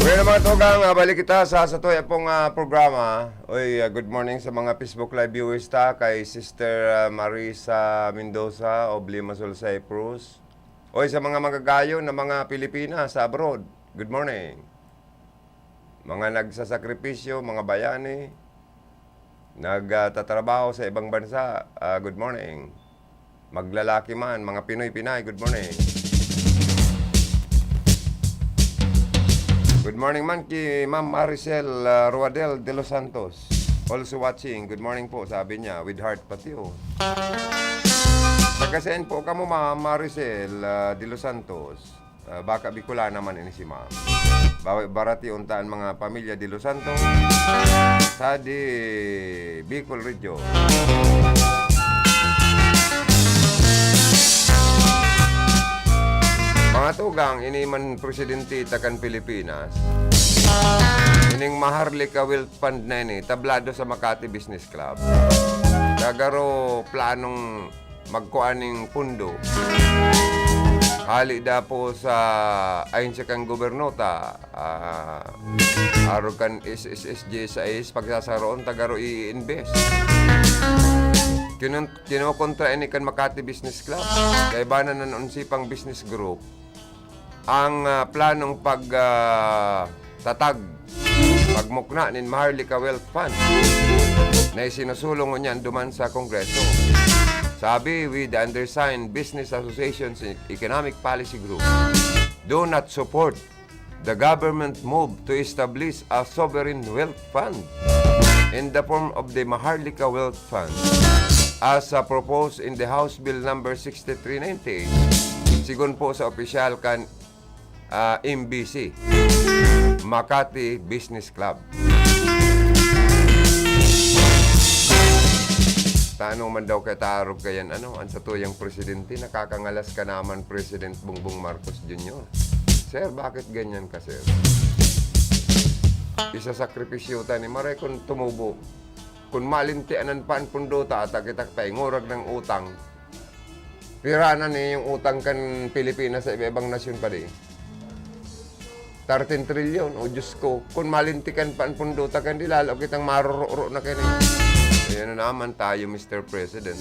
M: Well, mga tugang, balik kita sa to'y pong programa. Oy, good morning sa mga Facebook Live viewers ta, kay Sister Marisa Mendoza of Limassol, Cyprus. Oy, sa mga magagayon na mga Pilipina sa abroad, good morning. Mga nagsasakripisyo, mga bayani, nagtatrabaho sa ibang bansa, good morning. Maglalaki man, mga Pinoy-Pinay, good morning. Good morning man kay Ma'am Maricel Ruadel de los Santos. Also watching. Good morning po, sabi niya. With heart pati oh. Nagkasend po ka mo Ma'am Maricel de los Santos. Baka Bicol naman ini si Ma'am. Barati untaan mga pamilya de los Santos. Sa di Bicol Region. Mga tugang, iniman presidente takan Pilipinas. Ining Maharlika Wealth Fund na ini, tablado sa Makati Business Club. Dagaro planong magkuaning pundo. Hali da po sa ayon sa kang gobernota, arukan SSSJ sa is pagsasaroon tagaro i-invest. Kinokontra ini kan Makati Business Club. Kaya ba na nanunsipang business group ang planong pagtatag pagmukna nin Maharlika Wealth Fund na isinusulong niyan duman sa Kongreso. Sabi, with the undersigned Business Associations and Economic Policy Group do not support the government move to establish a sovereign wealth fund in the form of the Maharlika Wealth Fund as proposed in the House Bill number 6398. Sigun po sa opisyal kan MBC, Makati Business Club. Taano man daw kay tarog kayan ang sa tuyang presidente, nakakangalas ka naman President Bongbong Marcos Jr. Sir, bakit ganyan ka, sir? Isa sakripisyo ta ni Maray kung tumubo. Kung malintianan pa ang pundota at kita paingurag ng utang, piranan niya yung utang kan Pilipinas sa iba-ibang nasyon pa di. 13 trillion, o Diyos ko, kung malintikan pa ang pundota kan di lalo kitang maruro na kayo. Ayan na naman tayo, Mr. President.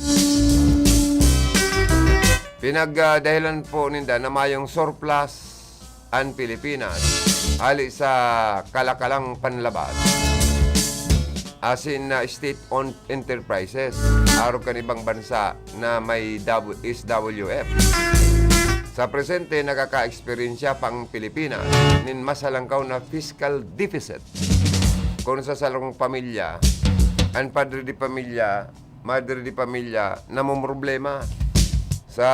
M: Pinagdahilan po ninda na mayong surplus ang Pilipinas hali sa kalakalang panlabas as in state-owned enterprises araw kan ibang bansa na may SWF. Sa presente, nakaka-eksperyensya pang Pilipinas nin masalangkaw na fiscal deficit. Kung sa salong pamilya, ang padre di pamilya, madre di pamilya, namumroblema sa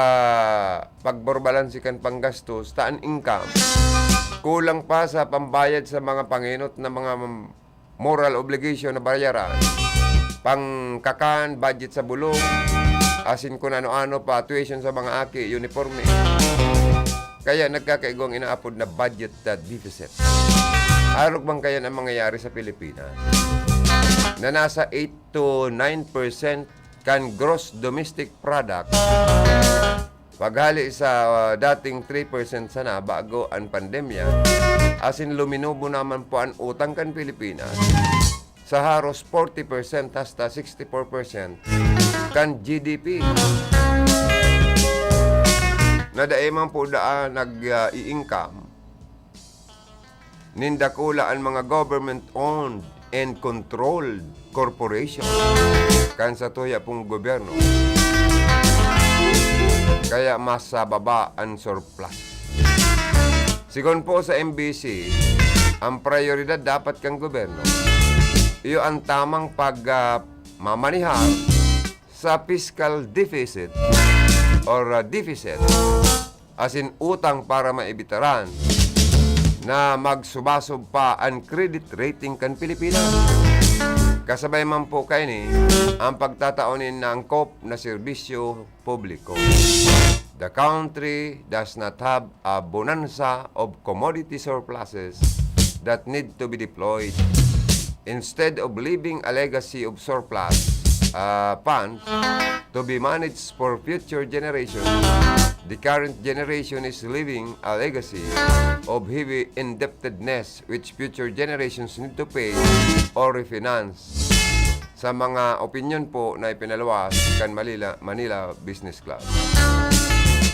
M: pagborbalansikan panggastos, taan income, kulang pa sa pambayad sa mga panginot na mga moral obligation na bayaran, pangkakan, budget sa bulong, asin kung ano-ano pa, tuition sa mga aki, uniforme. Kaya nagkakaigong inaapod na budget deficit. Arog bang kaya ang mangyayari sa Pilipinas? Na nasa 8 to 9% kan gross domestic product paghali sa dating 3% sana bago ang pandemya, asin luminubo naman po ang utang kan Pilipinas sa haros 40% hasta 64% kan GDP. Nadaiman po daan nag-i-income nindakula ang mga government-owned and controlled corporation kan sa tuya pong gobyerno. Kaya mas sa baba ang surplus. Sigon po sa MBC, ang prioridad dapat kang gobyerno, iyo ang tamang pagmamanihar sa fiscal deficit or deficit, as in utang para maibitaran na magsubasob pa ang credit rating kan Pilipinas. Kasabay man po kayo ni ang pagtataonin ng angkop na serbisyo publiko. The country does not have a bonanza of commodity surpluses that need to be deployed. Instead of leaving a legacy of surplus funds to be managed for future generations, the current generation is leaving a legacy of heavy indebtedness which future generations need to pay or refinance. Sa mga opinion po na ipinalawas kan Manila Business Club.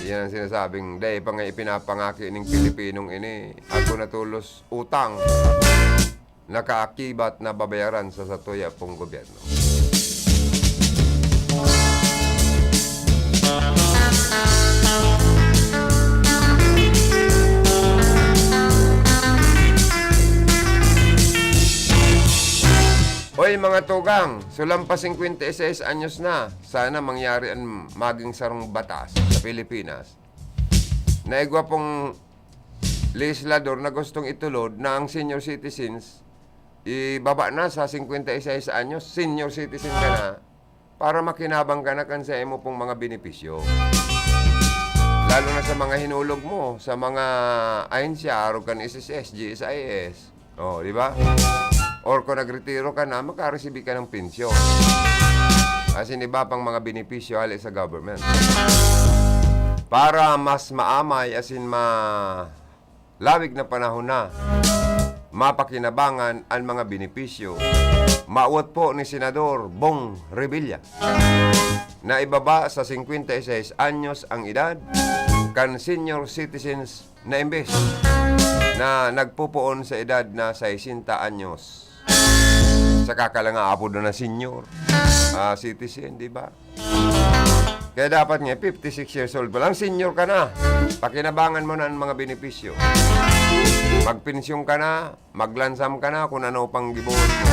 M: Yan ang sinasabing, dahil pa nga ipinapangaki ng Pilipinong ini, ako natulos utang, nakaakibat na babayaran sa satuya pong gobyerno. Hoy mga tugang, sulampas 56 anyos na. Sana mangyari ang maging sarong batas sa Pilipinas. Naigwa pong legislador na gustong itulod na ang senior citizens ibaba na sa 56 anyos, senior citizen ka na, para makinabang ka na kan sa imo pong mga benepisyo. Lalo na sa mga hinulog mo, sa mga ahensya, araw kan SSS, GSIS. O, di ba? Or kung nagretiro ka na, makareceive ka ng pensyon. Asin iba pang mga benepisyo hali sa government. Para mas maamay, asin malawig na panahon na, mapakinabangan ang mga benepisyo, mauot po ni Senador Bong Revilla na ibaba sa 56 anyos ang edad kan senior citizens na imbes na nagpupuon sa edad na 60 anyos. Sa kakalanga apo doon na senior citizen, di ba? Kaya dapat nga 56 years old pa lang, senior ka na. Pakinabangan mo na ang mga benepisyo. Magpensyong ka na, maglansam ka na kung ano pang gibuon mo.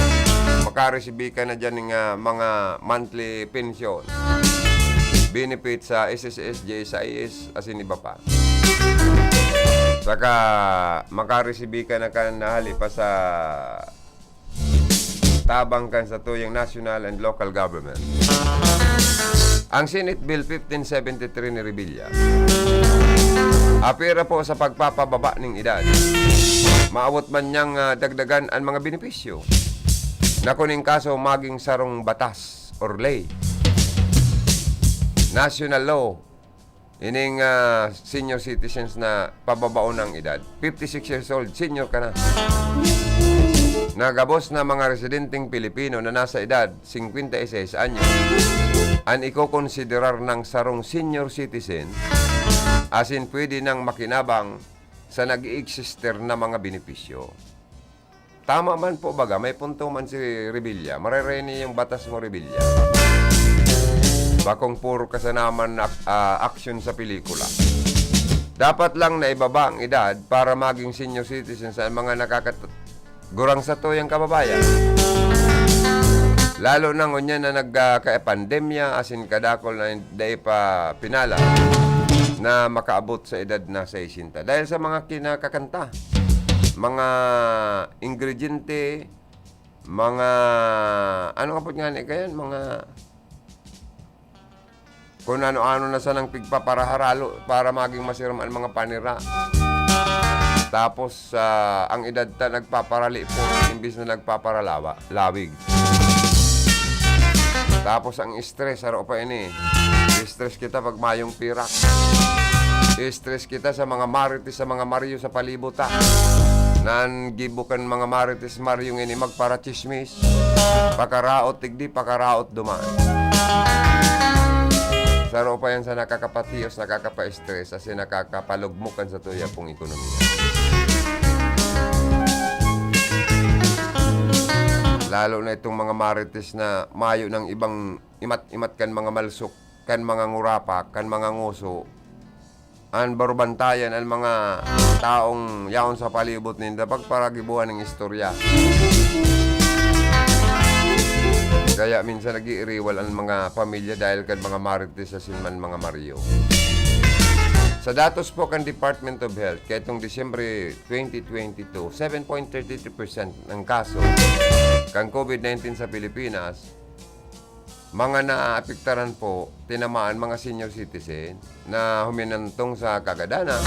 M: Makareceive ka na dyan ng mga monthly pension. Benefit sa SSS, JSIS, asin iba pa. Saka makareceive ka na kanahali pa sa tabang kan sa tuyang national and local government. Ang Senate Bill 1573 ni Revilla apira po sa pagpapababa ng edad. Maawot man niyang dagdagan ang mga benepisyo na kuning kaso maging sarong batas or lay. National law ining senior citizens na pababaon ng edad. 56 years old, senior ka na. Nagabos na mga residenteng Pilipino na nasa edad 56 anyo ang ikokonsiderar ng sarong senior citizen as in pwede nang makinabang sa nag-i-exister na mga benepisyo. Tama man po baga, may punto man si Revilla. Marereni yung batas mo, Revilla. Bakong puro kasanaman action sa pelikula. Dapat lang na ibaba ang edad para maging senior citizen sa mga gurang sa tuyang kababayan. Lalo na ngunyan na nagka-pandemya asin kadakol na hindi pa pinala na makaabot sa edad na 60. Dahil sa mga kinakakanta, mga ingrediente, mga ano nga po nga kayan, mga kung ano-ano na sanang pigpaparaharalo para maging masiraman mga panira. Tapos ang edad ta nagpaparali po imbis na nagpaparalawig. Tapos ang stress, araw pa ini. Stress kita pag mayong pirak. Stress kita sa mga marites, sa mga Mario sa palibutan. Nan gibukan mga marites Mario ini magpara chismis. Pakaraot tigdi, pakaraot dumaan. Saro pa yan sa nakakapatiyos, nakakapa-stress, kasi nakakapalugmukan sa tuya pong ekonomiya. Lalo na itong mga marites na mayo ng ibang imat-imat kan mga malsok, kan mga ngurapa, kan mga nguso, an barubantayan, ang mga taong yaon sa palibot ninda pagparagibuhan ng istorya. Kaya minsan nag-iiriwal ang mga pamilya dahil kan mga marites sa sinman mga Mario. Sa datos po kan Department of Health, kaya itong Disyembre 2022, 7.33% ng kaso kan COVID-19 sa Pilipinas, mga naapektaran po, tinamaan mga senior citizen na huminantong sa kagadana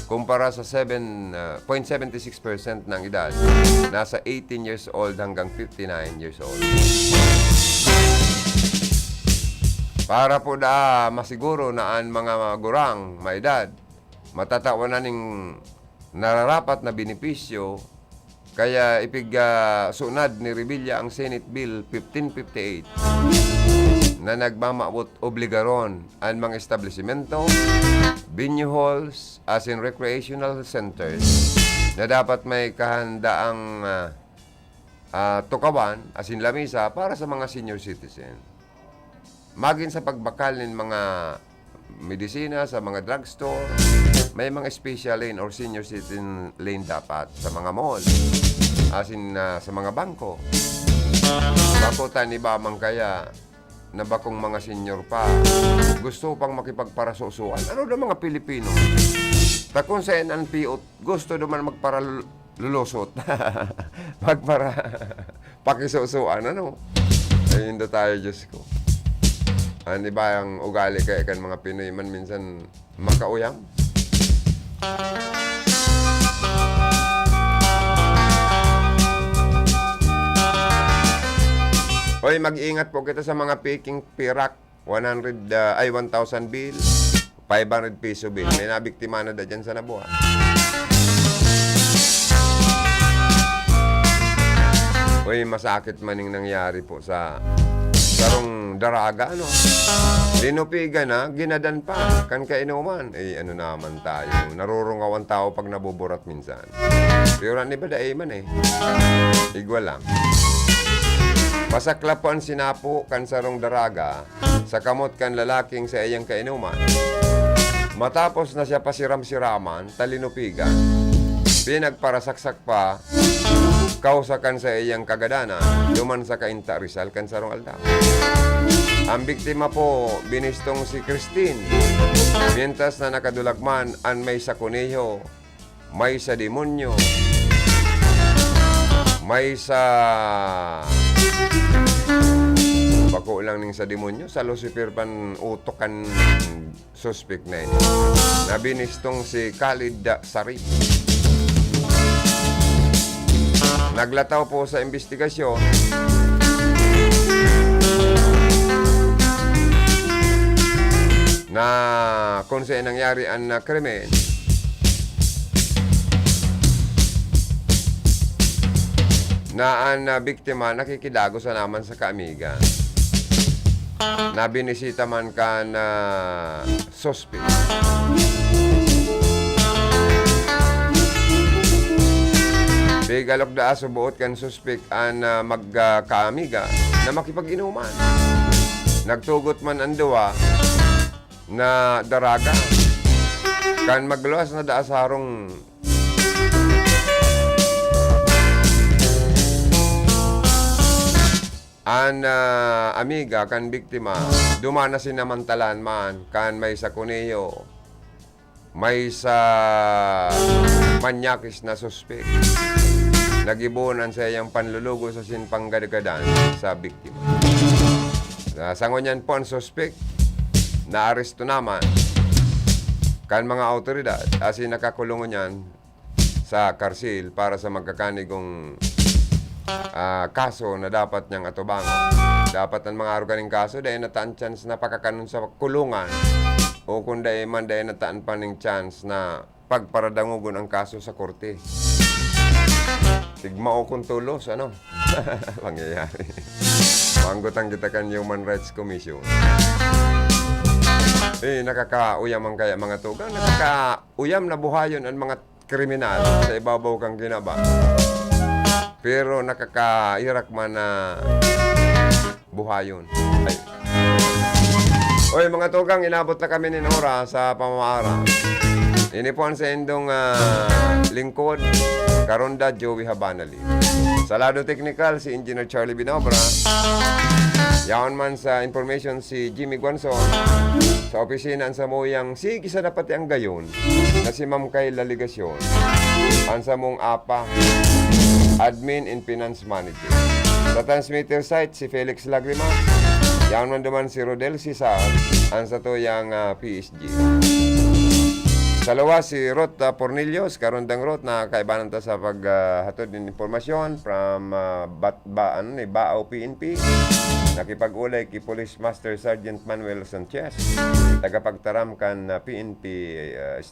M: kumpara sa 7.76% ng edad, nasa 18 years old hanggang 59 years old. Para po masiguro na ang mga gurang, maedad, matatawanan ng nararapat na benepisyo, kaya sunad ni Revilla ang Senate Bill 1558 na nagmamaabot obligaron ang mga establishmento, venue halls, as in recreational centers, na dapat may kahandaang tukawan, as in lamisa, para sa mga senior citizen. Maging sa pagbakal ng mga medisina sa mga drugstore, may mga special lane or senior citizen lane dapat sa mga mall, as in sa mga bangko. Bakutan iba man kaya na bakong mga senior pa gusto pang makipagparasusuan. Ano na mga Pilipino? Takon sa NPO, gusto naman magparalulusot. Magpara pakisusuan, ano? Ayun na tayo, Diyos ko. Ano ba ang ugali kaya kan mga Pinoy man minsan makauyam? Hoy, mag-ingat po kita sa mga peking pirak. 1,000 bill, 500 peso bill. May nabiktima na dyan sa Nabuha. Hoy, masakit maning nangyari po sa sarong daraga, ano? Linupigan na, ginadan pa, kan kainuman. Ano naman tayo, narurungawan tao pag nabuburat minsan. Pero ni ba man igwa lang. Masaklapan sinapo kan sarong daraga sa kamot kan lalaking sa iyang kainuman. Matapos na siya pasiram-siraman, talinupigan, pinagparasaksak pa, kausakan sa iyang kagadana, duman sa Cainta Rizal, kan sarong aldaw. Ang biktima po, binistong si Christine. Mientras na nakadulagman, ang may sa kuneho, may sa demonyo, may sa bako lang ning sa demonyo sa Lucifer pan utokan suspect na ini. Nabinistong si Khalid Sarip. Naglataw po sa investigasyon na kung saan nangyari ang krimen, na ang biktima nakikidago sa naman sa kaamiga. Nabinisita man ka na suspect. Bigalok da subuot kan suspect ang magkaamiga na makipag-inuman. Nagtugot man ang duwa na daraga. Kan magluwas na da sarong an amiga kan biktima dumana sinamantalan man kan may sa kuneyo, may sa manyakis na suspect. Nagibunan sa iyang panlulugo sa sinpanggadagadan sa biktima. Sangon yan po ang suspect na aresto naman kan mga autoridad asin nakakulungan yan sa karsil para sa magkakanigong kaso na dapat niyang atubangan. Dapat ang mga organing kaso dahil nataan chance na pakakanon sa kulungan o kung dahil man dahil nataan pa ng chance na pagparadangugon ang kaso sa korte. Tigmao kung tulos, ano? Mangyayari. Manggutang kita kan Human Rights Commission. Nakakauyam ang kaya mga tugang. Nakakauyam na buhayon ang mga kriminal sa ibabaw kang ginaba. Pero nakakairak man na buhayon. Ay. Oy, mga tugang, inabot na kami ni Nora sa pamamaara. Ini po ang sa indong lingkod, Karonda Joey Habanali. Sa lado technical, si Engineer Charlie Binobra. Yaon man sa information si Jimmy Guanzon. Sa opisina sa moyang si kisa dapat ang gayon na si Ma'am Kayla Ligasyon. Ang sa mong apa, Admin and Finance Manager. Sa transmitter site, si Felix Lagrima. Yaon man duman si Rodel Cesar. Ang sa tuyang PSG. Sa lawas, si Ruth Pornillos, karundang Ruth, na kaibanan ta sa paghatod ng informasyon from Baaw PNP. Nakipag-ulay kay Police Master Sergeant Manuel Sanchez, tagapagtaram kan PNP